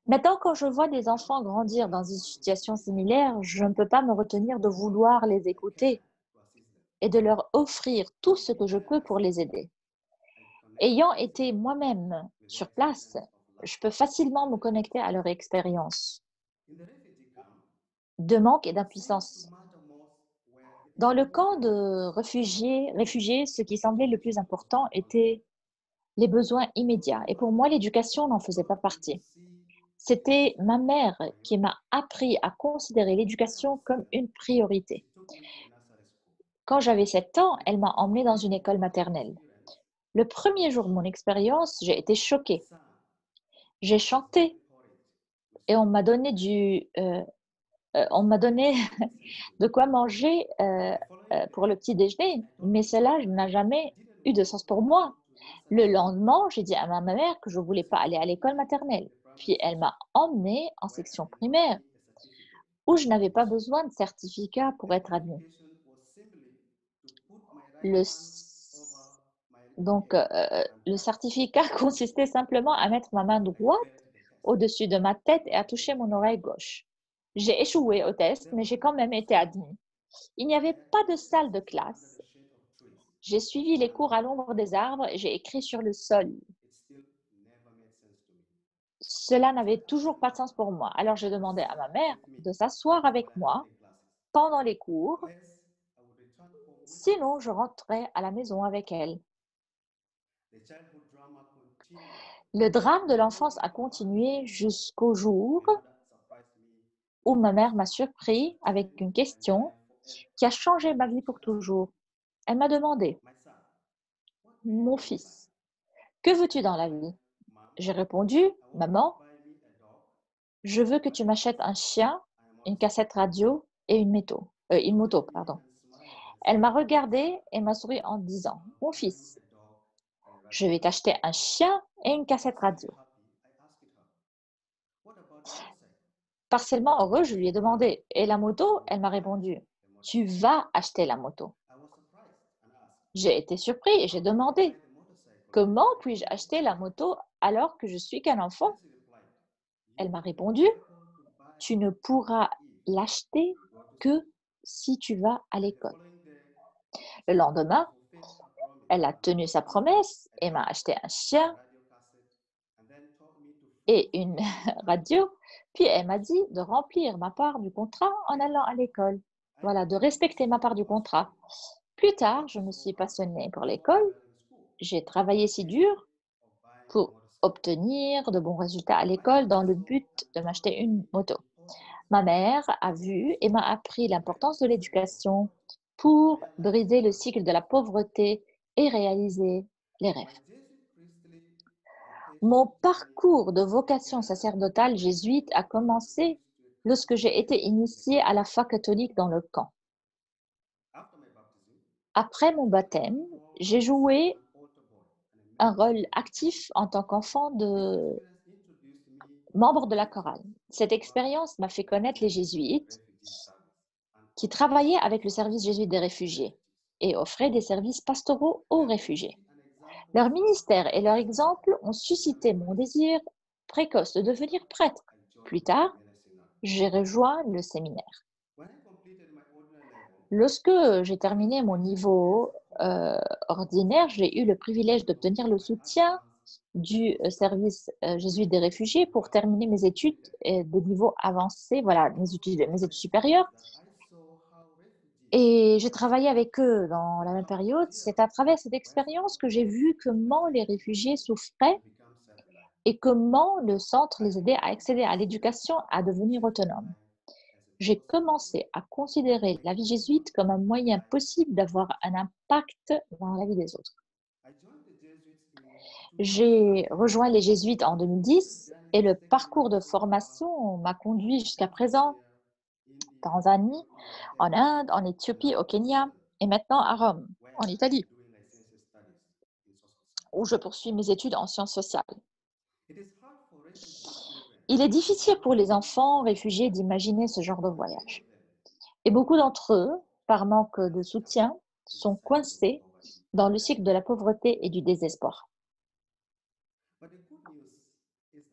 Maintenant, quand je vois des enfants grandir dans une situation similaire, je ne peux pas me retenir de vouloir les écouter et de leur offrir tout ce que je peux pour les aider. Ayant été moi-même sur place, je peux facilement me connecter à leur expérience de manque et d'impuissance. Dans le camp de réfugiés, ce qui semblait le plus important était les besoins immédiats. Et pour moi, l'éducation n'en faisait pas partie. C'était ma mère qui m'a appris à considérer l'éducation comme une priorité. Quand j'avais 7 ans, elle m'a emmenée dans une école maternelle. Le premier jour de mon expérience, j'ai été choquée. J'ai chanté et on m'a donné de quoi manger pour le petit déjeuner, mais cela n'a jamais eu de sens pour moi. Le lendemain, j'ai dit à ma mère que je ne voulais pas aller à l'école maternelle. Puis elle m'a emmenée en section primaire où je n'avais pas besoin de certificat pour être admis. Le, le certificat consistait simplement à mettre ma main droite au-dessus de ma tête et à toucher mon oreille gauche. J'ai échoué au test, mais j'ai quand même été admis. Il n'y avait pas de salle de classe. J'ai suivi les cours à l'ombre des arbres et j'ai écrit sur le sol. Cela n'avait toujours pas de sens pour moi. Alors j'ai demandé à ma mère de s'asseoir avec moi pendant les cours. Sinon, je rentrais à la maison avec elle. Le drame de l'enfance a continué jusqu'au jour où ma mère m'a surpris avec une question qui a changé ma vie pour toujours. Elle m'a demandé, « Mon fils, que veux-tu dans la vie ?» J'ai répondu, « Maman, je veux que tu m'achètes un chien, une cassette radio et une moto. Pardon. » Elle m'a regardée et m'a souri en disant, « Mon fils, je vais t'acheter un chien et une cassette radio. » Partiellement heureux, je lui ai demandé, « Et la moto ?» Elle m'a répondu, « Tu vas acheter la moto. » J'ai été surpris et j'ai demandé, « Comment puis-je acheter la moto alors que je suis qu'un enfant ?» Elle m'a répondu, « Tu ne pourras l'acheter que si tu vas à l'école. » Le lendemain, elle a tenu sa promesse et m'a acheté un chien et une radio. Puis elle m'a dit de remplir ma part du contrat en allant à l'école. Voilà, de respecter ma part du contrat. Plus tard, je me suis passionnée pour l'école. J'ai travaillé si dur pour obtenir de bons résultats à l'école dans le but de m'acheter une moto. Ma mère a vu et m'a appris l'importance de l'éducation pour briser le cycle de la pauvreté et réaliser les rêves. Mon parcours de vocation sacerdotale jésuite a commencé lorsque j'ai été initiée à la foi catholique dans le camp. Après mon baptême, j'ai joué un rôle actif en tant qu'enfant de membre de la chorale. Cette expérience m'a fait connaître les jésuites qui travaillaient avec le service jésuite des réfugiés et offraient des services pastoraux aux réfugiés. Leur ministère et leur exemple ont suscité mon désir précoce de devenir prêtre. Plus tard, j'ai rejoint le séminaire. Lorsque j'ai terminé mon niveau ordinaire, j'ai eu le privilège d'obtenir le soutien du service jésuite des réfugiés pour terminer mes études de niveau avancé, voilà, mes études supérieures. Et j'ai travaillé avec eux dans la même période. C'est à travers cette expérience que j'ai vu comment les réfugiés souffraient et comment le centre les aidait à accéder à l'éducation, à devenir autonomes. J'ai commencé à considérer la vie jésuite comme un moyen possible d'avoir un impact dans la vie des autres. J'ai rejoint les jésuites en 2010 et le parcours de formation m'a conduit jusqu'à présent en Tanzanie, en Inde, en Éthiopie, au Kenya et maintenant à Rome, en Italie, où je poursuis mes études en sciences sociales. Il est difficile pour les enfants réfugiés d'imaginer ce genre de voyage. Et beaucoup d'entre eux, par manque de soutien, sont coincés dans le cycle de la pauvreté et du désespoir.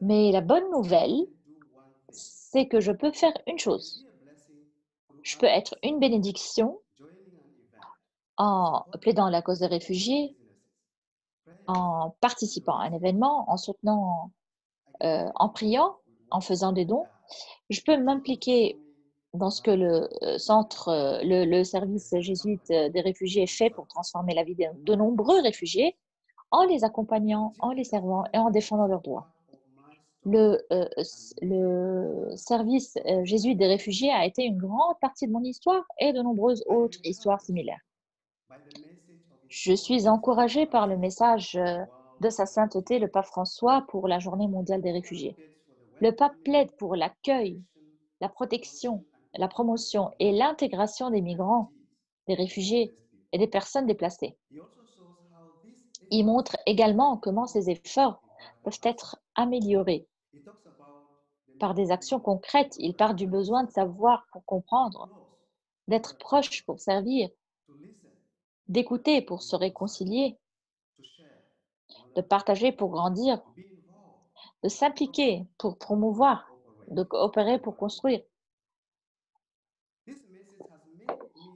Mais la bonne nouvelle, c'est que je peux faire une chose. Je peux être une bénédiction en plaidant la cause des réfugiés, en participant à un événement, en soutenant, en priant, en faisant des dons. Je peux m'impliquer dans ce que le service jésuite des réfugiés fait pour transformer la vie de nombreux réfugiés, en les accompagnant, en les servant et en défendant leurs droits. Le service jésuite des réfugiés a été une grande partie de mon histoire et de nombreuses autres histoires similaires. Je suis encouragée par le message de sa sainteté, le pape François, pour la Journée mondiale des réfugiés. Le pape plaide pour l'accueil, la protection, la promotion et l'intégration des migrants, des réfugiés et des personnes déplacées. Il montre également comment ces efforts peuvent être améliorés par des actions concrètes. Il part du besoin de savoir pour comprendre, d'être proche pour servir, d'écouter pour se réconcilier, de partager pour grandir, de s'impliquer pour promouvoir, de coopérer pour construire.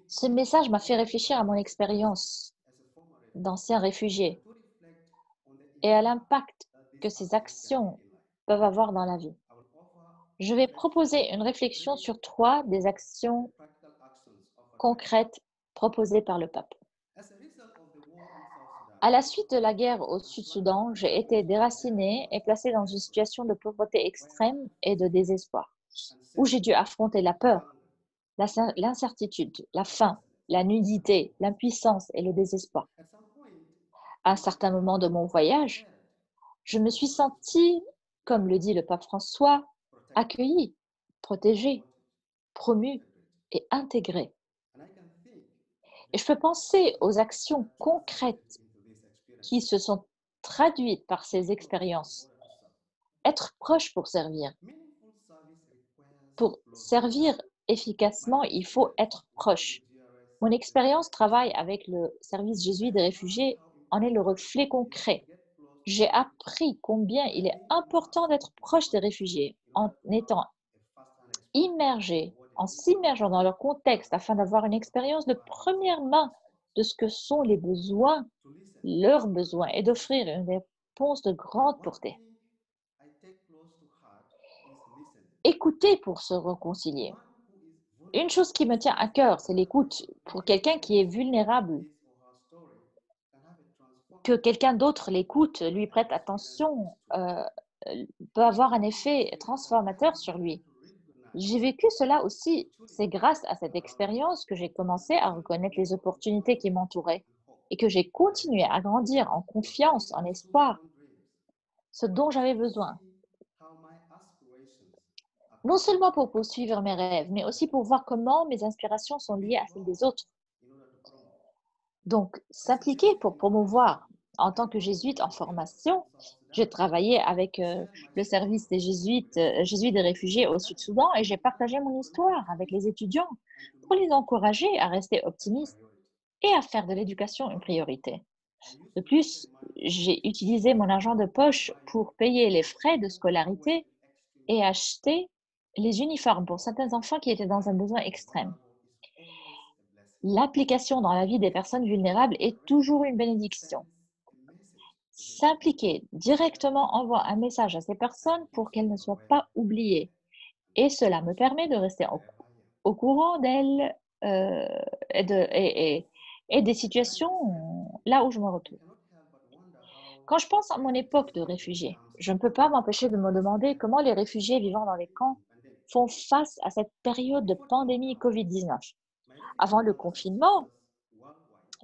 Ce message m'a fait réfléchir à mon expérience d'ancien réfugié et à l'impact que ces actions peuvent avoir dans la vie. Je vais proposer une réflexion sur 3 des actions concrètes proposées par le pape. À la suite de la guerre au Sud-Soudan, j'ai été déracinée et placée dans une situation de pauvreté extrême et de désespoir, où j'ai dû affronter la peur, l'incertitude, la faim, la nudité, l'impuissance et le désespoir. À un certain moment de mon voyage, je me suis sentie, comme le dit le pape François, accueillie, protégée, promue et intégrée. Et je peux penser aux actions concrètes qui se sont traduites par ces expériences. Être proche pour servir. Pour servir efficacement, il faut être proche. Mon expérience travail avec le service jésuite des réfugiés en est le reflet concret. J'ai appris combien il est important d'être proche des réfugiés en étant immergé, en s'immergeant dans leur contexte afin d'avoir une expérience de première main de ce que sont les besoins, leurs besoins, et d'offrir une réponse de grande portée. Écouter pour se réconcilier. Une chose qui me tient à cœur, c'est l'écoute. Pour quelqu'un qui est vulnérable, que quelqu'un d'autre l'écoute, lui prête attention, peut avoir un effet transformateur sur lui. J'ai vécu cela aussi. C'est grâce à cette expérience que j'ai commencé à reconnaître les opportunités qui m'entouraient et que j'ai continué à grandir en confiance, en espoir, ce dont j'avais besoin. Non seulement pour poursuivre mes rêves, mais aussi pour voir comment mes inspirations sont liées à celles des autres. Donc, s'impliquer pour promouvoir. En tant que jésuite en formation, j'ai travaillé avec le service des jésuites des réfugiés au Sud-Soudan et j'ai partagé mon histoire avec les étudiants pour les encourager à rester optimistes et à faire de l'éducation une priorité. De plus, j'ai utilisé mon argent de poche pour payer les frais de scolarité et acheter les uniformes pour certains enfants qui étaient dans un besoin extrême. L'application dans la vie des personnes vulnérables est toujours une bénédiction. S'impliquer directement envoie un message à ces personnes pour qu'elles ne soient pas oubliées. Et cela me permet de rester au courant d'elles et des situations là où je me retrouve. Quand je pense à mon époque de réfugié, je ne peux pas m'empêcher de me demander comment les réfugiés vivant dans les camps font face à cette période de pandémie Covid-19. Avant le confinement,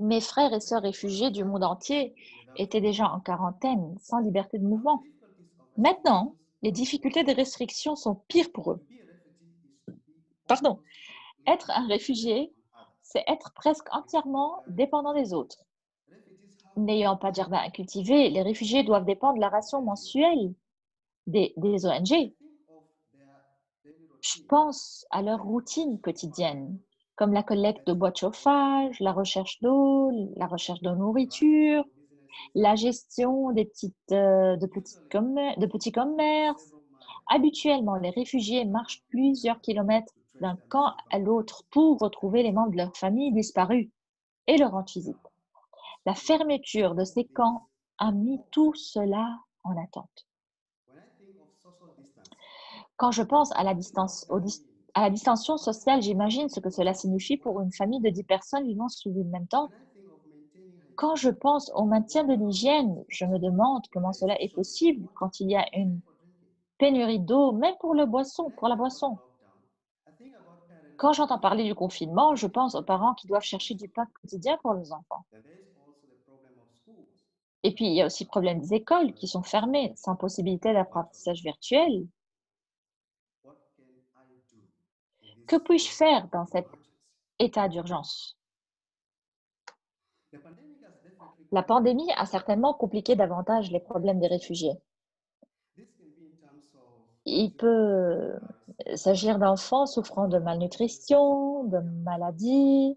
mes frères et sœurs réfugiés du monde entier étaient déjà en quarantaine, sans liberté de mouvement. Maintenant, les difficultés des restrictions sont pires pour eux. Pardon. Être un réfugié, c'est être presque entièrement dépendant des autres. N'ayant pas de jardin à cultiver, les réfugiés doivent dépendre de la ration mensuelle des ONG. Je pense à leur routine quotidienne, comme la collecte de bois de chauffage, la recherche d'eau, la recherche de nourriture, la gestion de petits commerces. Habituellement, les réfugiés marchent plusieurs kilomètres d'un camp à l'autre pour retrouver les membres de leur famille disparus et leur rendre visite. La fermeture de ces camps a mis tout cela en attente. Quand je pense à la distanciation sociale, j'imagine ce que cela signifie pour une famille de 10 personnes vivant sous une même tente. Quand je pense au maintien de l'hygiène, je me demande comment cela est possible quand il y a une pénurie d'eau, même pour la boisson. Quand j'entends parler du confinement, je pense aux parents qui doivent chercher du pain quotidien pour leurs enfants. Et puis, il y a aussi le problème des écoles qui sont fermées, sans possibilité d'apprentissage virtuel. Que puis-je faire dans cet état d'urgence? La pandémie a certainement compliqué davantage les problèmes des réfugiés. Il peut s'agir d'enfants souffrant de malnutrition, de maladies,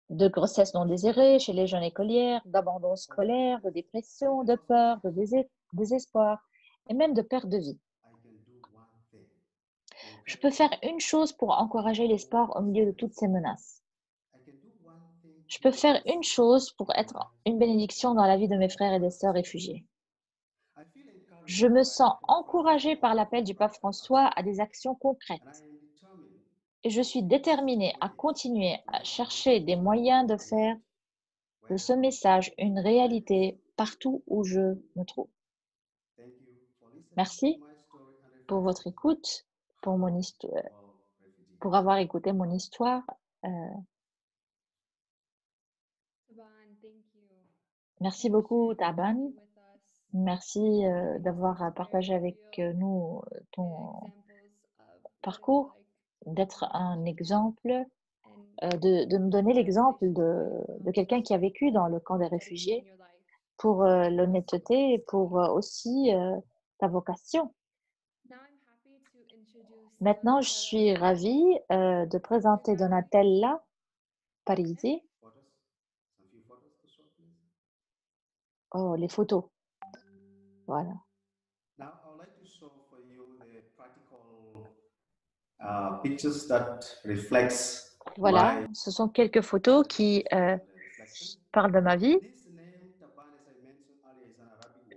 de grossesse non désirée chez les jeunes écolières, d'abandon scolaire, de dépression, de peur, de désespoir et même de perte de vie. Je peux faire une chose pour encourager l'espoir au milieu de toutes ces menaces. Je peux faire une chose pour être une bénédiction dans la vie de mes frères et des sœurs réfugiés. Je me sens encouragée par l'appel du pape François à des actions concrètes. Et je suis déterminée à continuer à chercher des moyens de faire de ce message une réalité partout où je me trouve. Merci pour votre écoute, pour avoir écouté mon histoire. Merci beaucoup, Taban. Merci d'avoir partagé avec nous ton parcours, d'être un exemple, de me donner l'exemple de quelqu'un qui a vécu dans le camp des réfugiés, pour l'honnêteté et pour aussi ta vocation. Maintenant, je suis ravie de présenter Donatella Parisi. Oh, les photos. Voilà. Voilà, ce sont quelques photos qui parlent de ma vie.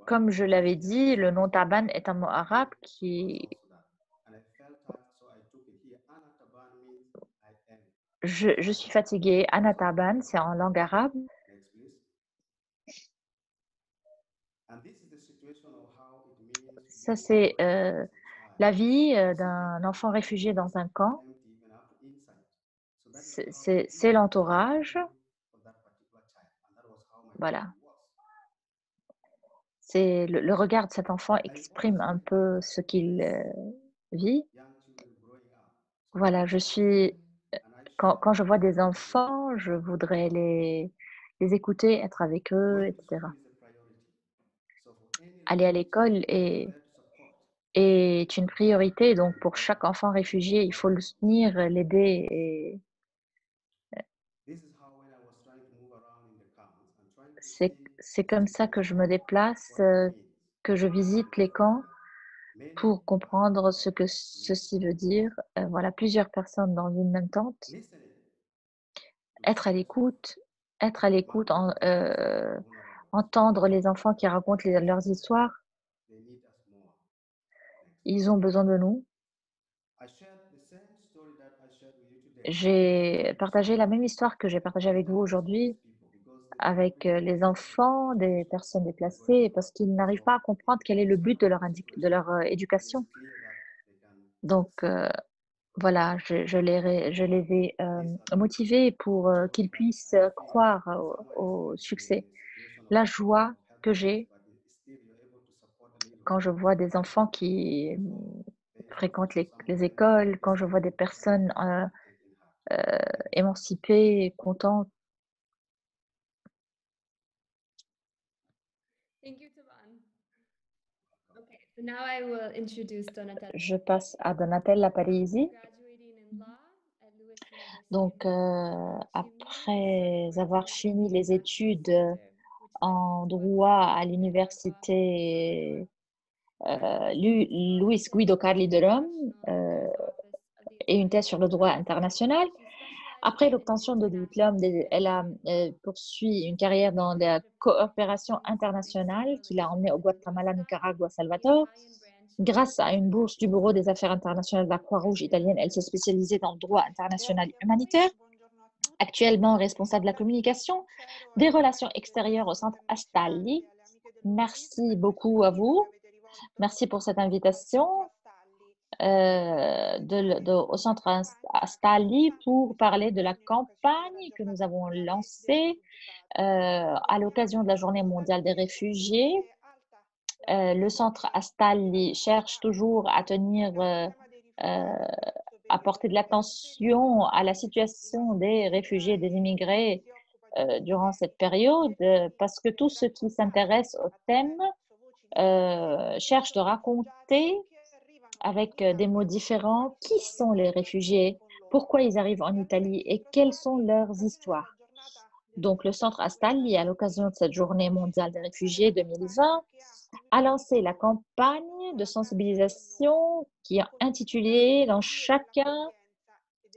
Comme je l'avais dit, le nom Taban est un mot arabe qui... Je suis fatiguée. Ana Taban, c'est en langue arabe. Ça, c'est la vie d'un enfant réfugié dans un camp. C'est l'entourage. Voilà. C'est le regard de cet enfant exprime un peu ce qu'il vit. Voilà, quand je vois des enfants, je voudrais les écouter, être avec eux, etc. Aller à l'école est une priorité, donc pour chaque enfant réfugié, il faut le soutenir, l'aider. C'est comme ça que je me déplace, que je visite les camps pour comprendre ce que ceci veut dire. Voilà, plusieurs personnes dans une même tente. Être à l'écoute, entendre les enfants qui racontent leurs histoires. Ils ont besoin de nous. J'ai partagé la même histoire que j'ai partagée avec vous aujourd'hui, avec les enfants des personnes déplacées, parce qu'ils n'arrivent pas à comprendre quel est le but de leur éducation. Donc, voilà, je les ai motivés pour qu'ils puissent croire au succès. La joie que j'ai quand je vois des enfants qui fréquentent les écoles, quand je vois des personnes émancipées, contentes. Thank you, Taban. Okay, so now I will introduce Donatella. Je passe à Donatella Parisi. Graduating in law at Lewis University. Donc, après avoir fini les études en droit à l'université Luis Guido Carli de Rome et une thèse sur le droit international. Après l'obtention de diplôme, elle a poursuivi une carrière dans la coopération internationale qui l'a emmenée au Guatemala, Nicaragua, Salvador. Grâce à une bourse du Bureau des Affaires internationales de la Croix-Rouge italienne, elle s'est spécialisée dans le droit international humanitaire. Actuellement responsable de la communication, des relations extérieures au centre Astalli. Merci beaucoup à vous. Merci pour cette invitation au centre Astalli pour parler de la campagne que nous avons lancée à l'occasion de la Journée mondiale des réfugiés. Le centre Astalli cherche toujours à porter de l'attention à la situation des réfugiés et des immigrés durant cette période, parce que tous ceux qui s'intéressent au thème cherchent de raconter avec des mots différents qui sont les réfugiés, pourquoi ils arrivent en Italie et quelles sont leurs histoires. Donc, le centre Astalli, à l'occasion de cette Journée mondiale des réfugiés 2020, a lancé la campagne de sensibilisation qui est intitulée « Dans chacun,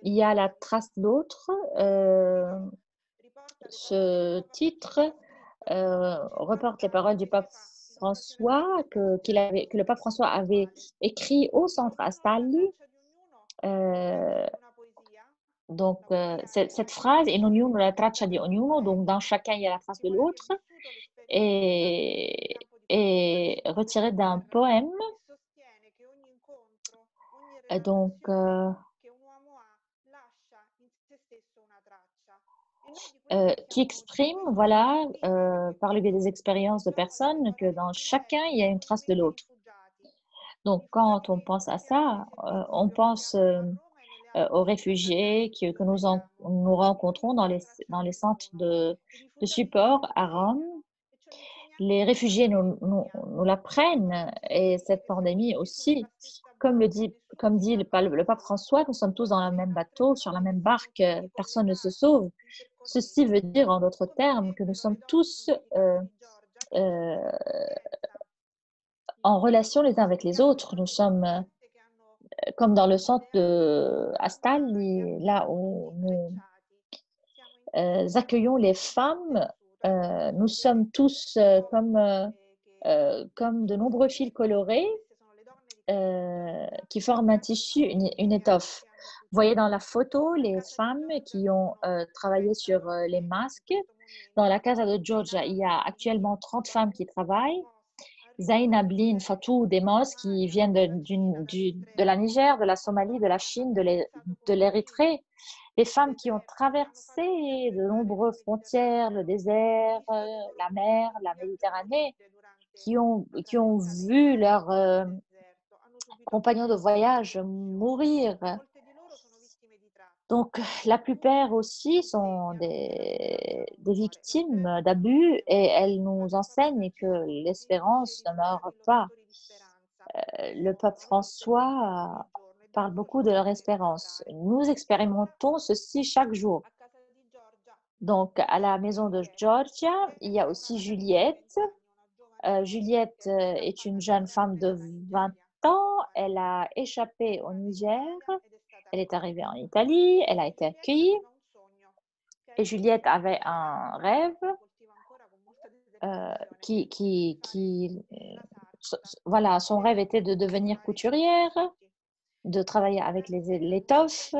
il y a la trace de l'autre ». Ce titre reporte les paroles du pape François que le pape François avait écrit au centre Astalli. Donc, cette phrase, in ognuno la traccia di ognuno, donc dans chacun il y a la trace de l'autre, est retirée d'un poème. Donc, qui exprime, voilà, par le biais des expériences de personnes, que dans chacun, il y a une trace de l'autre. Donc, quand on pense à ça, on pense aux réfugiés que nous rencontrons dans les centres de support à Rome. Les réfugiés nous l'apprennent et cette pandémie aussi. Comme dit le pape François, nous sommes tous dans le même bateau, sur la même barque, personne ne se sauve. Ceci veut dire, en d'autres termes, que nous sommes tous en relation les uns avec les autres. Nous sommes comme dans le centre de Astalli, là où nous accueillons les femmes. Nous sommes tous comme de nombreux fils colorés qui forment un tissu, une étoffe. Vous voyez dans la photo les femmes qui ont travaillé sur les masques. Dans la Casa de Georgia, il y a actuellement 30 femmes qui travaillent. Zainablin, Fatou, Demos qui viennent de la Niger, de la Somalie, de la Chine, de l'Érythrée. Les femmes qui ont traversé de nombreuses frontières, le désert, la mer, la Méditerranée, qui ont vu leurs compagnons de voyage mourir. Donc, la plupart aussi sont des victimes d'abus et elles nous enseignent que l'espérance ne meurt pas. Le pape François parle beaucoup de leur espérance. Nous expérimentons ceci chaque jour. Donc, à la maison de Georgia, il y a aussi Juliette. Juliette est une jeune femme de 20 ans. Elle a échappé au Niger. Elle est arrivée en Italie. Elle a été accueillie. Et Juliette avait un rêve voilà, son rêve était de devenir couturière, de travailler avec l'étoffe.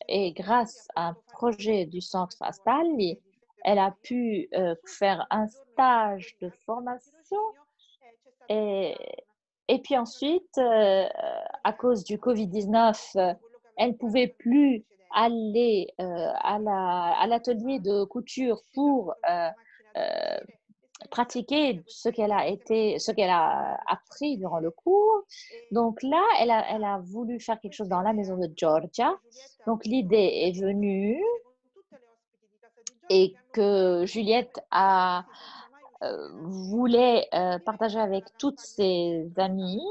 Et grâce à un projet du centre Astalli, elle a pu faire un stage de formation. Et puis ensuite, à cause du Covid-19, elle ne pouvait plus aller à l'atelier de couture pour pratiquer ce qu'elle a appris durant le cours. Donc là, elle a voulu faire quelque chose dans la maison de Georgia. Donc l'idée est venue et que Juliette voulait partager avec toutes ses amies.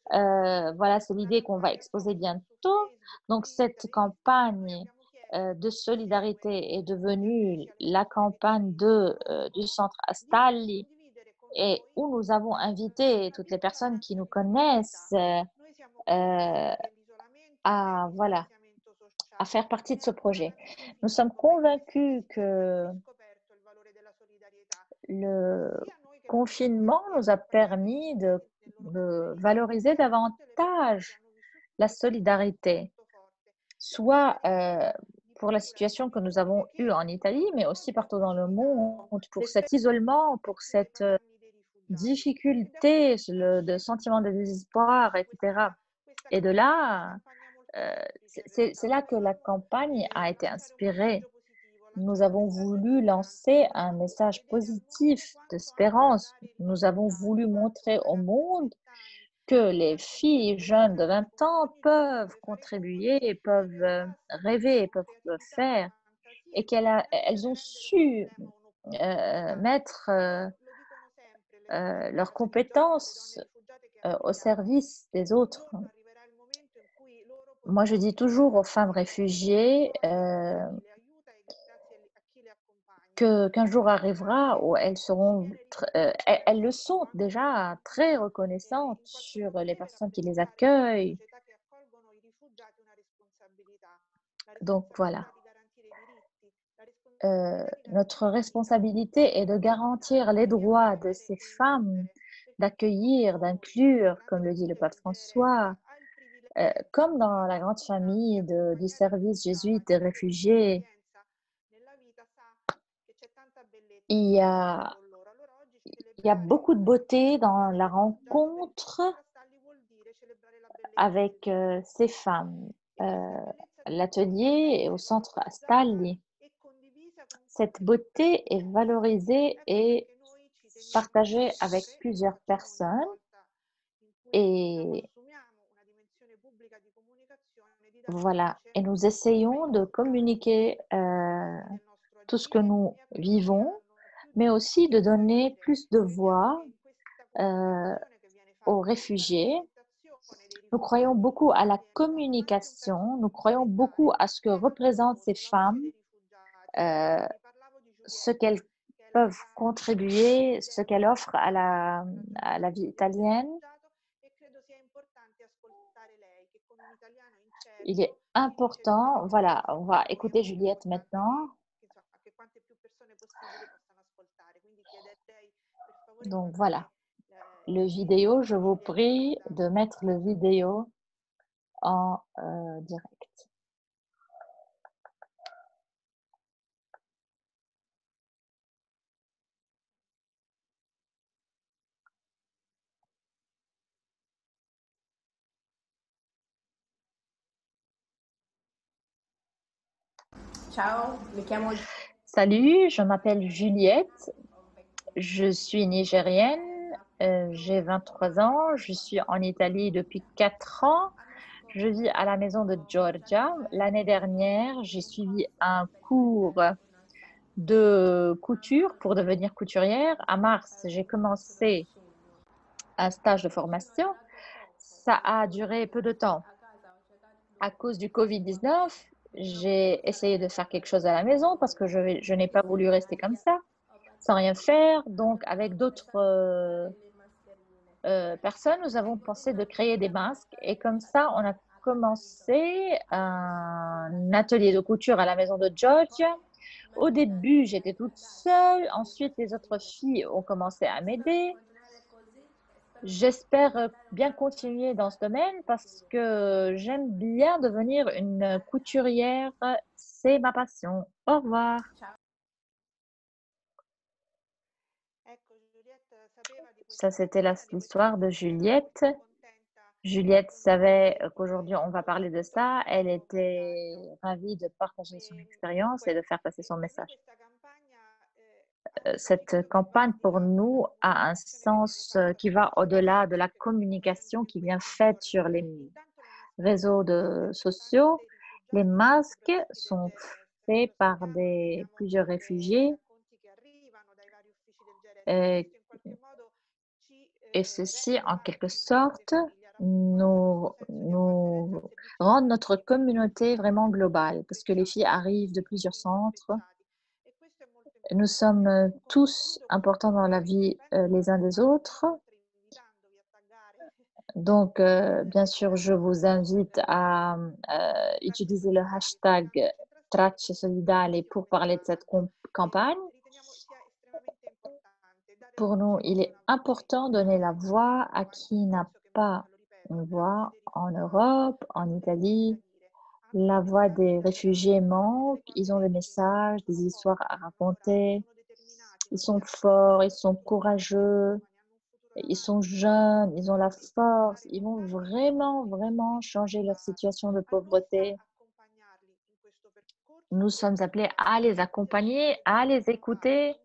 Voilà, c'est l'idée qu'on va exposer bientôt. Donc cette campagne de solidarité est devenue la campagne du centre Astalli, et où nous avons invité toutes les personnes qui nous connaissent à faire partie de ce projet. Nous sommes convaincus que le confinement nous a permis de valoriser davantage la solidarité, soit pour la situation que nous avons eue en Italie, mais aussi partout dans le monde, pour cet isolement, pour cette difficulté, de sentiment de désespoir, etc. Et de là, c'est là que la campagne a été inspirée. Nous avons voulu lancer un message positif d'espérance. Nous avons voulu montrer au monde que les filles jeunes de 20 ans peuvent contribuer, peuvent rêver, peuvent faire, et qu'elles ont su mettre leurs compétences au service des autres. Moi, je dis toujours aux femmes réfugiées qu'un jour arrivera où elles le sont déjà très reconnaissantes sur les personnes qui les accueillent. Donc voilà. Notre responsabilité est de garantir les droits de ces femmes, d'accueillir, d'inclure, comme le dit le pape François, comme dans la grande famille du service jésuite des réfugiés. Il y a beaucoup de beauté dans la rencontre avec ces femmes. L'atelier est au centre Astalli. Cette beauté est valorisée et partagée avec plusieurs personnes. Et voilà, et nous essayons de communiquer tout ce que nous vivons, mais aussi de donner plus de voix aux réfugiés. Nous croyons beaucoup à la communication, nous croyons beaucoup à ce que représentent ces femmes, ce qu'elles peuvent contribuer, ce qu'elles offrent à la vie italienne. Il est important, voilà, on va écouter Juliette maintenant. Donc voilà, le vidéo, je vous prie de mettre le vidéo en direct. Ciao, mi chiamo... Salut, je m'appelle Juliette, je suis nigérienne, j'ai 23 ans, je suis en Italie depuis 4 ans, je vis à la maison de Georgia. L'année dernière, j'ai suivi un cours de couture pour devenir couturière. À mars, j'ai commencé un stage de formation. Ça a duré peu de temps. À cause du Covid-19, j'ai essayé de faire quelque chose à la maison parce que je n'ai pas voulu rester comme ça, sans rien faire. Donc, avec d'autres personnes, nous avons pensé de créer des masques et comme ça, on a commencé un atelier de couture à la maison de Georgia. Au début, j'étais toute seule. Ensuite, les autres filles ont commencé à m'aider. J'espère bien continuer dans ce domaine parce que j'aime bien devenir une couturière. C'est ma passion. Au revoir. Ça, c'était l'histoire de Juliette. Juliette savait qu'aujourd'hui, on va parler de ça. Elle était ravie de partager son expérience et de faire passer son message. Cette campagne, pour nous, a un sens qui va au-delà de la communication qui vient faite sur les réseaux sociaux. Les masques sont faits par plusieurs réfugiés et ceci, en quelque sorte, nous rendent notre communauté vraiment globale parce que les filles arrivent de plusieurs centres. Nous sommes tous importants dans la vie les uns des autres. Donc, bien sûr, je vous invite à utiliser le hashtag Tracce Solidali pour parler de cette campagne. Pour nous, il est important de donner la voix à qui n'a pas une voix en Europe, en Italie. La voix des réfugiés manque. Ils ont des messages, des histoires à raconter. Ils sont forts, ils sont courageux. Ils sont jeunes, ils ont la force, ils vont vraiment, vraiment changer leur situation de pauvreté. Nous sommes appelés à les accompagner, à les écouter.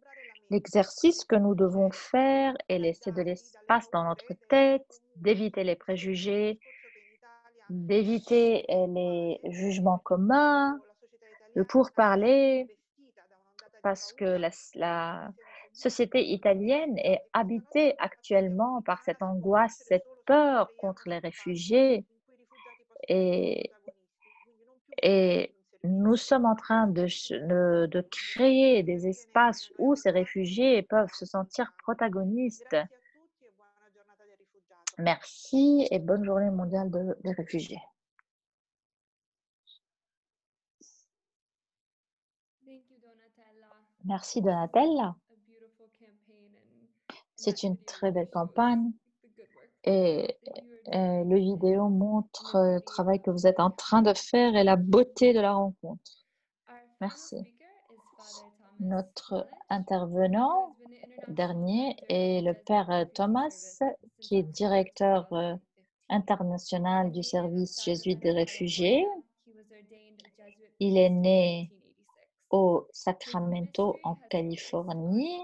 L'exercice que nous devons faire est laisser de l'espace dans notre tête, d'éviter les préjugés, d'éviter les jugements communs, le pourparler, parce que la société italienne est habitée actuellement par cette angoisse, cette peur contre les réfugiés et nous sommes en train de créer des espaces où ces réfugiés peuvent se sentir protagonistes. Merci et bonne journée mondiale des réfugiés. Merci Donatella. C'est une très belle campagne et le vidéo montre le travail que vous êtes en train de faire et la beauté de la rencontre. Merci. Notre intervenant dernier est le père Thomas, qui est directeur international du service jésuite des réfugiés. Il est né au Sacramento, en Californie.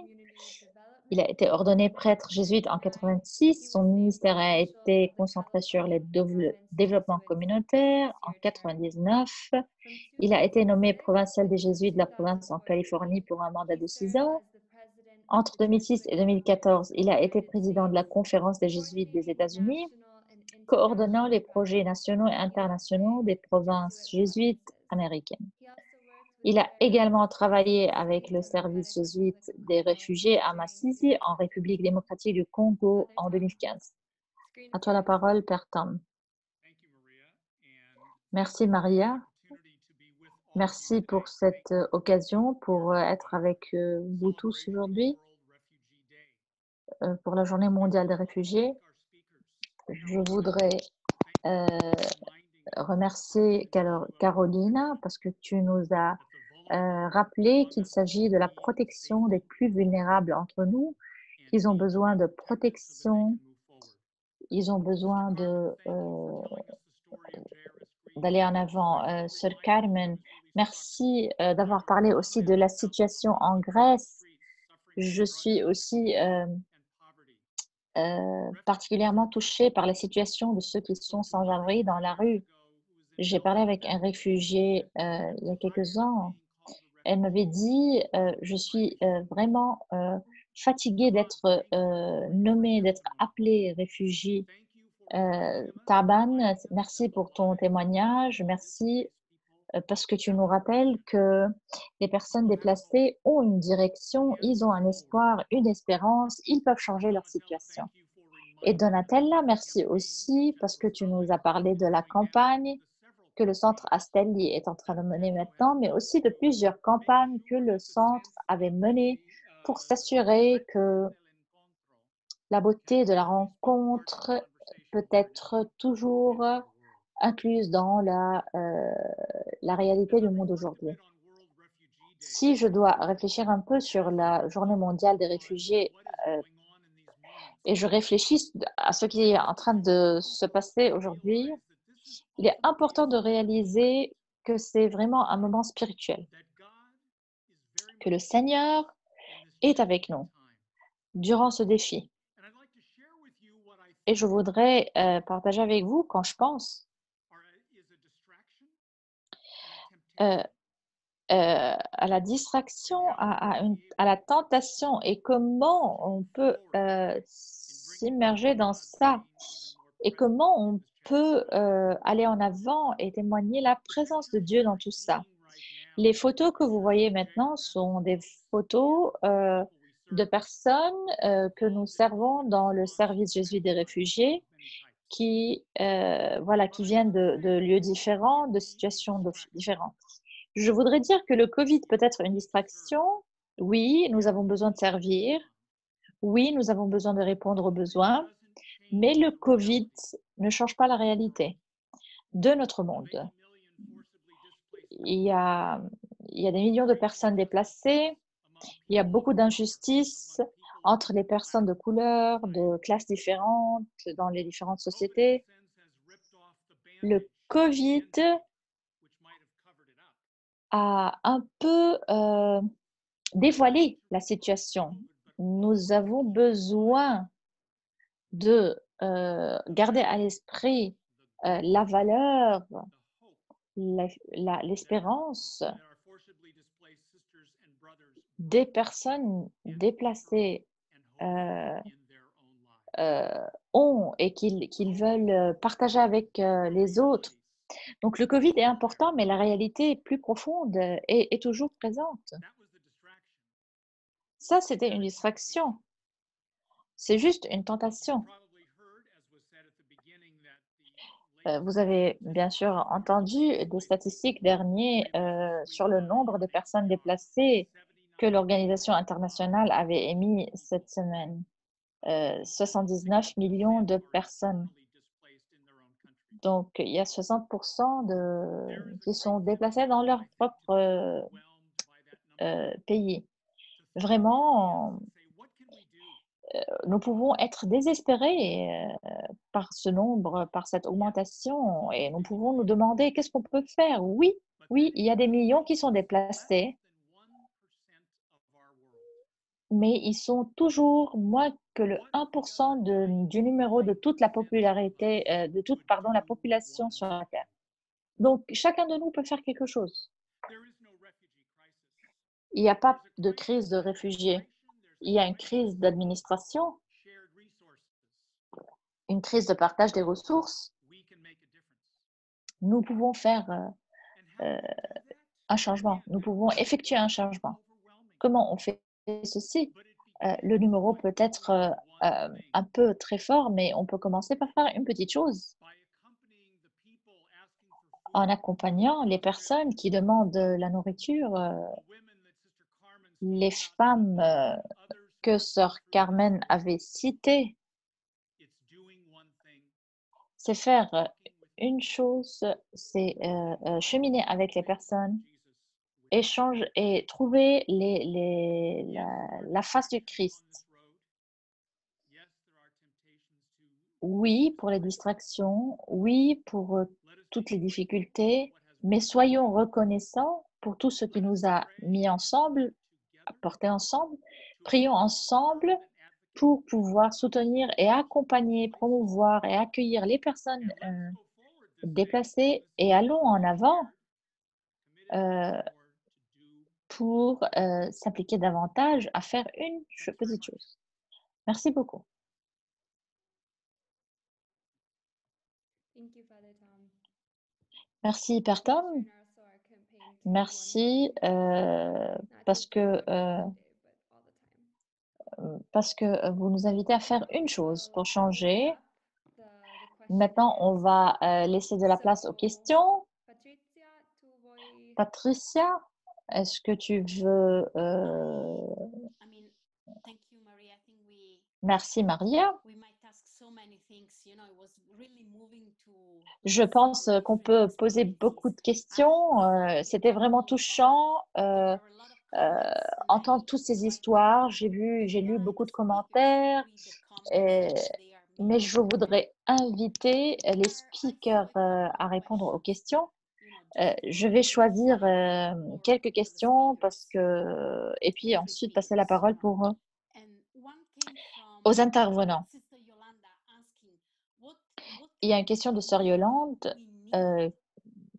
Il a été ordonné prêtre jésuite en 86. Son ministère a été concentré sur le développement communautaire. En 99, il a été nommé provincial des jésuites de la province en Californie pour un mandat de 6 ans. Entre 2006 et 2014, il a été président de la Conférence des jésuites des États-Unis, coordonnant les projets nationaux et internationaux des provinces jésuites américaines. Il a également travaillé avec le service jésuite des réfugiés à Masisi, en République démocratique du Congo, en 2015. À toi la parole, Père Tom. Merci, Maria. Merci pour cette occasion, pour être avec vous tous aujourd'hui, pour la Journée mondiale des réfugiés. Je voudrais remercier Carolina parce que tu nous as rappelé qu'il s'agit de la protection des plus vulnérables entre nous, qu'ils ont besoin de protection, ils ont besoin d'aller en avant. Sœur Carmen, merci d'avoir parlé aussi de la situation en Grèce. Je suis aussi particulièrement touchée par la situation de ceux qui sont sans abri dans la rue. J'ai parlé avec un réfugié il y a quelques ans. Elle m'avait dit je suis vraiment fatiguée d'être nommée, d'être appelée réfugiée. Taban, merci pour ton témoignage. Merci parce que tu nous rappelles que les personnes déplacées ont une direction, ils ont un espoir, une espérance, ils peuvent changer leur situation. Et Donatella, merci aussi parce que tu nous as parlé de la campagne que le centre Astelli est en train de mener maintenant, mais aussi de plusieurs campagnes que le centre avait menées pour s'assurer que la beauté de la rencontre peut être toujours incluse dans la réalité du monde aujourd'hui. Si je dois réfléchir un peu sur la Journée mondiale des réfugiés et je réfléchis à ce qui est en train de se passer aujourd'hui, il est important de réaliser que c'est vraiment un moment spirituel, que le Seigneur est avec nous durant ce défi. Et je voudrais partager avec vous quand je pense à la distraction, à la tentation et comment on peut s'immerger dans ça et comment on peut aller en avant et témoigner la présence de Dieu dans tout ça. Les photos que vous voyez maintenant sont des photos de personnes que nous servons dans le service Jésus des réfugiés qui viennent de lieux différents, de situations différentes. Je voudrais dire que le Covid peut être une distraction. Oui, nous avons besoin de servir. Oui, nous avons besoin de répondre aux besoins. Mais le Covid ne change pas la réalité de notre monde. Il y a des millions de personnes déplacées. Il y a beaucoup d'injustices entre les personnes de couleur, de classes différentes, dans les différentes sociétés. Le Covid a un peu dévoilé la situation. Nous avons besoin de garder à l'esprit la valeur, l'espérance des personnes déplacées ont et qu'ils veulent partager avec les autres. Donc le Covid est important, mais la réalité est plus profonde et est toujours présente. Ça, c'était une distraction. C'est juste une tentation. Vous avez bien sûr entendu des statistiques dernières sur le nombre de personnes déplacées que l'organisation internationale avait émis cette semaine. 79 millions de personnes. Donc, il y a 60% qui sont déplacés dans leur propre pays. Vraiment, nous pouvons être désespérés par ce nombre, par cette augmentation, et nous pouvons nous demander qu'est-ce qu'on peut faire. Oui, il y a des millions qui sont déplacés, mais ils sont toujours moins que le 1% du numéro de toute la popularité, la population sur la Terre. Donc, chacun de nous peut faire quelque chose. Il n'y a pas de crise de réfugiés. Il y a une crise d'administration, une crise de partage des ressources. Nous pouvons faire un changement. Nous pouvons effectuer un changement. Comment on fait ceci? Le numéro peut être un peu très fort, mais on peut commencer par faire une petite chose. En accompagnant les personnes qui demandent la nourriture, les femmes que sœur Carmen avait citées, c'est faire une chose, c'est cheminer avec les personnes, échanger et trouver la face du Christ. Oui, pour les distractions, oui, pour toutes les difficultés, mais soyons reconnaissants pour tout ce qui nous a mis ensemble, porté ensemble. Prions ensemble pour pouvoir soutenir et accompagner, promouvoir et accueillir les personnes déplacées et allons en avant pour s'impliquer davantage à faire une petite chose. Merci beaucoup. Thank you, Father Tom. Merci, Père Tom. Sharing our Merci parce que vous nous invitez à faire une chose pour changer. Maintenant, on va laisser de la place aux questions. Patricia, est-ce que tu veux... I mean, thank you, Maria. I think Merci, Maria. we might ask so many things. You know, it was really moving to Je pense qu'on peut poser beaucoup de questions. C'était vraiment touchant. Entendre toutes ces histoires. J'ai lu beaucoup de commentaires. Mais je voudrais inviter les speakers à répondre aux questions. Je vais choisir quelques questions et puis ensuite passer la parole aux intervenants. Il y a une question de Sœur Yolande. De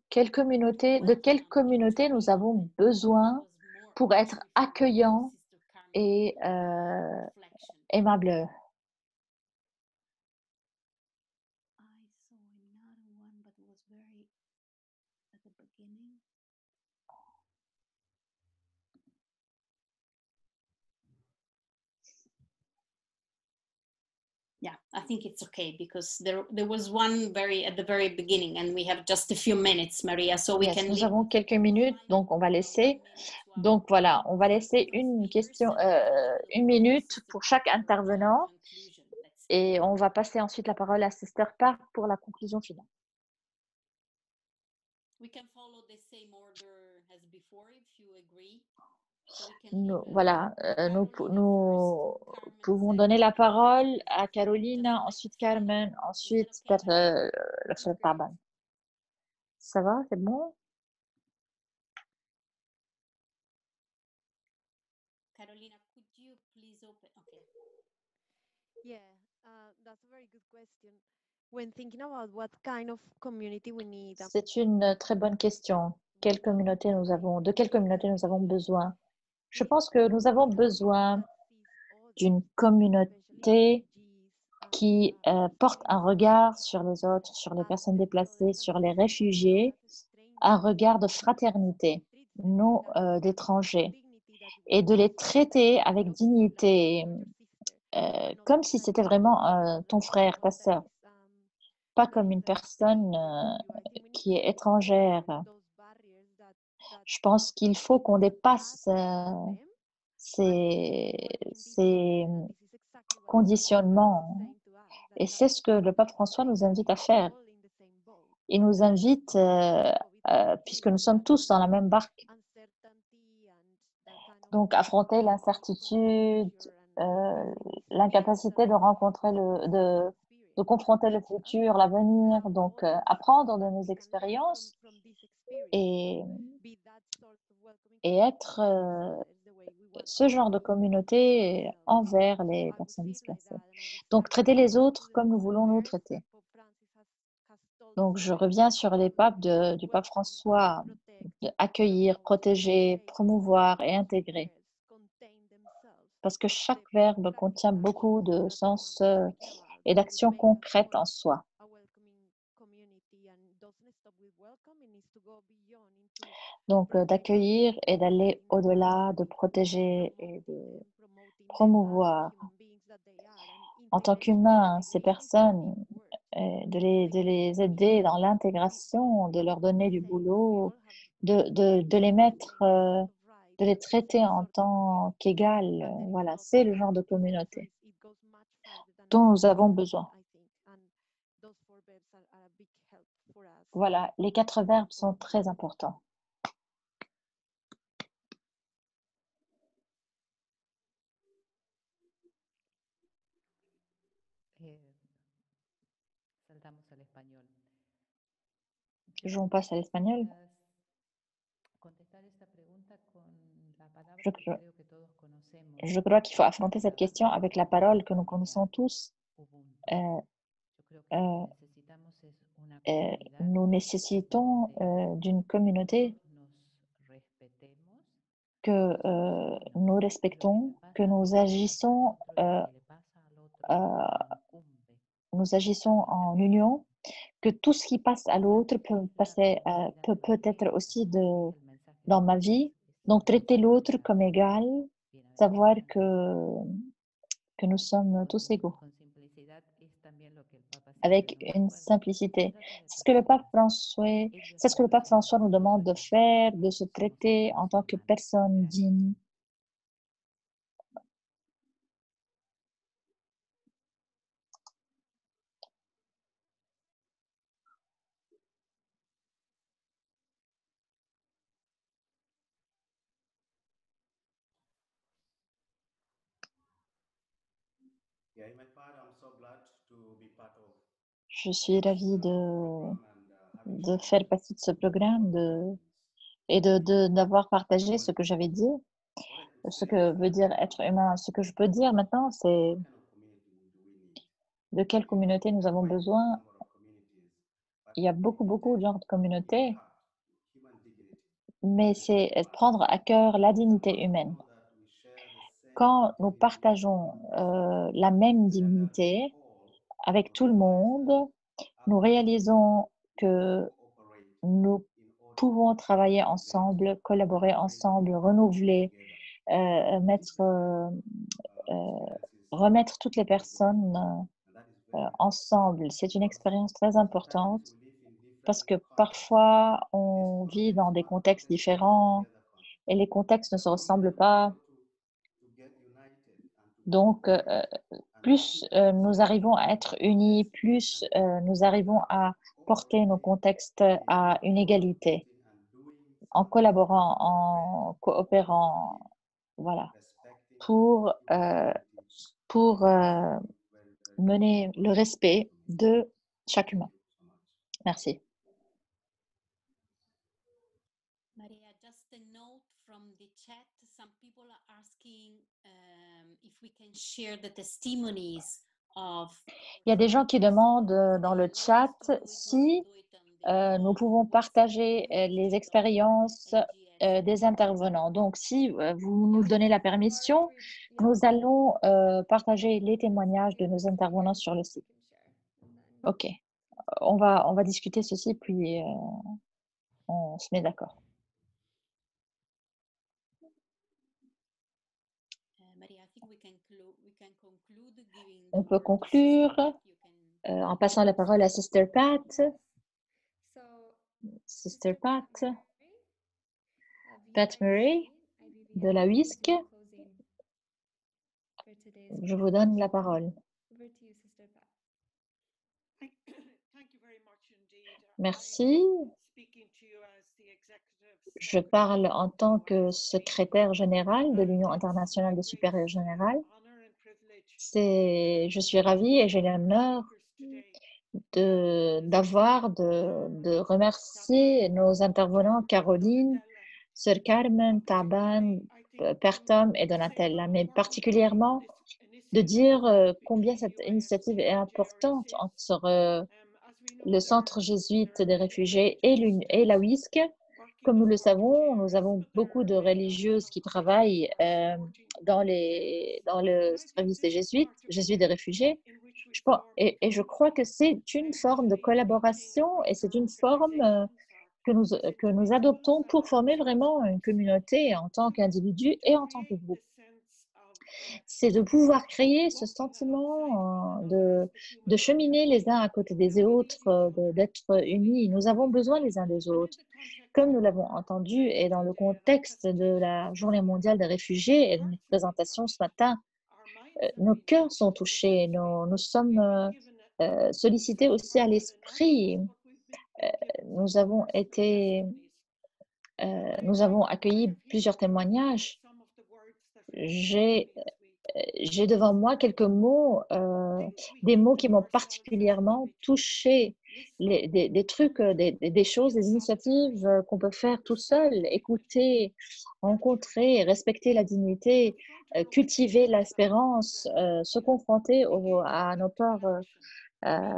quelle communauté nous avons besoin pour être accueillants et aimables? Yeah, I think it's okay because there was one at the very beginning and we have just a few minutes, Maria, so we can. Nous avons quelques minutes, donc on va laisser. Donc voilà, on va laisser une minute pour chaque intervenant et on va passer ensuite la parole à Sister Park pour la conclusion finale. We can follow the same order as before if you agree. Nous pouvons donner la parole à Carolina, ensuite Carmen, ensuite le frère Taban. Ça va, c'est bon? Carolina, could you please open? Okay. Yeah, that's a very good question. When thinking about what kind of community we need. C'est une très bonne question. De quelle communauté nous avons besoin? Je pense que nous avons besoin d'une communauté qui porte un regard sur les autres, sur les personnes déplacées, sur les réfugiés, un regard de fraternité, non d'étrangers, et de les traiter avec dignité, comme si c'était vraiment ton frère, ta sœur, pas comme une personne qui est étrangère. Je pense qu'il faut qu'on dépasse ces conditionnements. Et c'est ce que le pape François nous invite à faire. Il nous invite, puisque nous sommes tous dans la même barque, donc affronter l'incertitude, l'incapacité de confronter le futur, l'avenir, donc apprendre de nos expériences et être ce genre de communauté envers les personnes déplacées. Donc, traiter les autres comme nous voulons nous traiter. Donc, je reviens sur les papes du pape François, accueillir, protéger, promouvoir et intégrer. Parce que chaque verbe contient beaucoup de sens et d'actions concrètes en soi. Donc, d'accueillir et d'aller au-delà, de protéger et de promouvoir. En tant qu'humains, ces personnes, de les aider dans l'intégration, de leur donner du boulot, de les mettre, de les traiter en tant qu'égales. Voilà, c'est le genre de communauté dont nous avons besoin. Voilà, les 4 verbes sont très importants. Saltamos al español. On passe à l'espagnol. Je crois qu'il faut affronter cette question avec la parole que nous connaissons tous. Nous nécessitons d'une communauté que nous respectons, que nous agissons en union, que tout ce qui passe à l'autre peut être aussi dans ma vie. Donc, traiter l'autre comme égal, savoir que nous sommes tous égaux, avec une simplicité. C'est ce que le pape François nous demande de faire, de se traiter en tant que personne digne. Je suis ravie de faire partie de ce programme et d'avoir partagé ce que j'avais dit, ce que veut dire être humain. Ce que je peux dire maintenant, c'est de quelle communauté nous avons besoin. Il y a beaucoup de genres de communautés, mais c'est prendre à cœur la dignité humaine. Quand nous partageons la même dignité avec tout le monde, nous réalisons que nous pouvons travailler ensemble, collaborer ensemble, renouveler, remettre toutes les personnes ensemble. C'est une expérience très importante parce que parfois on vit dans des contextes différents et les contextes ne se ressemblent pas. Donc, plus nous arrivons à être unis, plus nous arrivons à porter nos contextes à une égalité, en collaborant, en coopérant, voilà, pour mener le respect de chaque humain. Merci. Maria, just a note from the chat. Some people are asking if we can share the testimonies of. Il y a des gens qui demandent dans le chat si nous pouvons partager les expériences des intervenants. Donc, si vous nous donnez la permission, nous allons partager les témoignages de nos intervenants sur le site. OK. On va discuter ceci, puis on se met d'accord. On peut conclure en passant la parole à Sister Pat. Sister Pat Murray de la WISC. Je vous donne la parole. Merci. Je parle en tant que secrétaire général de l'Union internationale des supérieurs générales. Je suis ravie et j'ai l'honneur de remercier nos intervenants Caroline, Sœur Carmen, Taban, Père Tom et Donatella, mais particulièrement de dire combien cette initiative est importante entre le Centre jésuite des réfugiés et la WISC. Comme nous le savons, nous avons beaucoup de religieuses qui travaillent dans le service des jésuites des réfugiés. Je crois que c'est une forme de collaboration et c'est une forme que nous adoptons pour former vraiment une communauté en tant qu'individu et en tant que groupe. C'est de pouvoir créer ce sentiment de cheminer les uns à côté des autres, d'être unis. Nous avons besoin les uns des autres. Comme nous l'avons entendu et dans le contexte de la Journée mondiale des réfugiés et de notre présentation ce matin, nos cœurs sont touchés, nous sommes sollicités aussi à l'esprit. Nous avons accueilli plusieurs témoignages. J'ai devant moi quelques mots, des mots qui m'ont particulièrement touchée, des trucs, des choses, des initiatives qu'on peut faire tout seul, écouter, rencontrer, respecter la dignité, cultiver l'espérance, se confronter à nos peurs,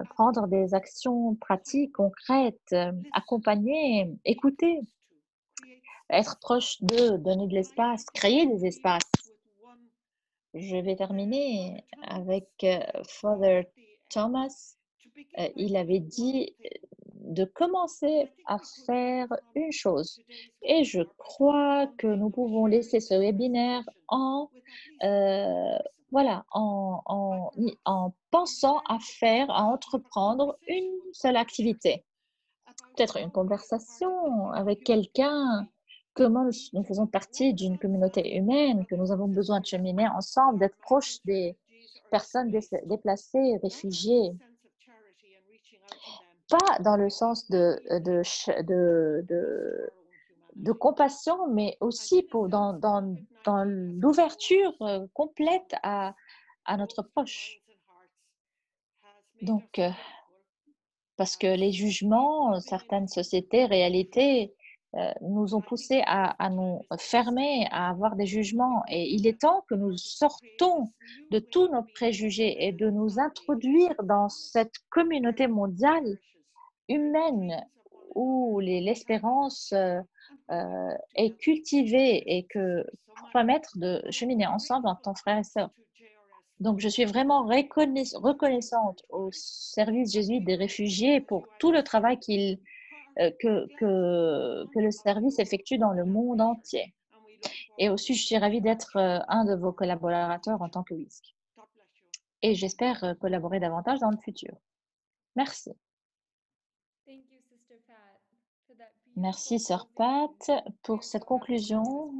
prendre des actions pratiques, concrètes, accompagner, écouter, être proche d'eux, donner de l'espace, créer des espaces. Je vais terminer avec Father Thomas. Il avait dit de commencer à faire une chose. Et je crois que nous pouvons laisser ce webinaire voilà, en pensant à entreprendre une seule activité. Peut-être une conversation avec quelqu'un, comment nous faisons partie d'une communauté humaine, que nous avons besoin de cheminer ensemble, d'être proches des personnes déplacées, réfugiées. Pas dans le sens de compassion, mais aussi dans l'ouverture complète à notre proche. Donc, parce que les jugements, certaines sociétés, réalités, nous ont poussés à nous fermer, à avoir des jugements. Et il est temps que nous sortons de tous nos préjugés et de nous introduire dans cette communauté mondiale humaine où l'espérance est cultivée et que pour permettre de cheminer ensemble en tant que frères et sœurs. Donc, je suis vraiment reconnaissante au service jésuite des réfugiés pour tout le travail que le service effectue dans le monde entier. Et aussi, je suis ravie d'être un de vos collaborateurs en tant que WISC. Et j'espère collaborer davantage dans le futur. Merci. Merci, Sœur Pat, pour cette conclusion.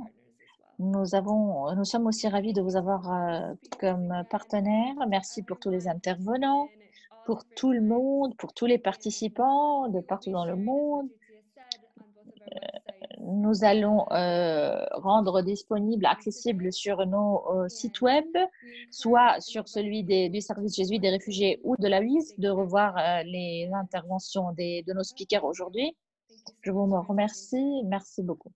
Nous sommes aussi ravis de vous avoir comme partenaire. Merci pour tous les intervenants, pour tout le monde, pour tous les participants de partout dans le monde. Nous allons rendre disponible, accessible sur nos sites web, soit sur celui du service jésuite des réfugiés ou de la WISC, de revoir les interventions de nos speakers aujourd'hui. Je vous remercie. Merci beaucoup.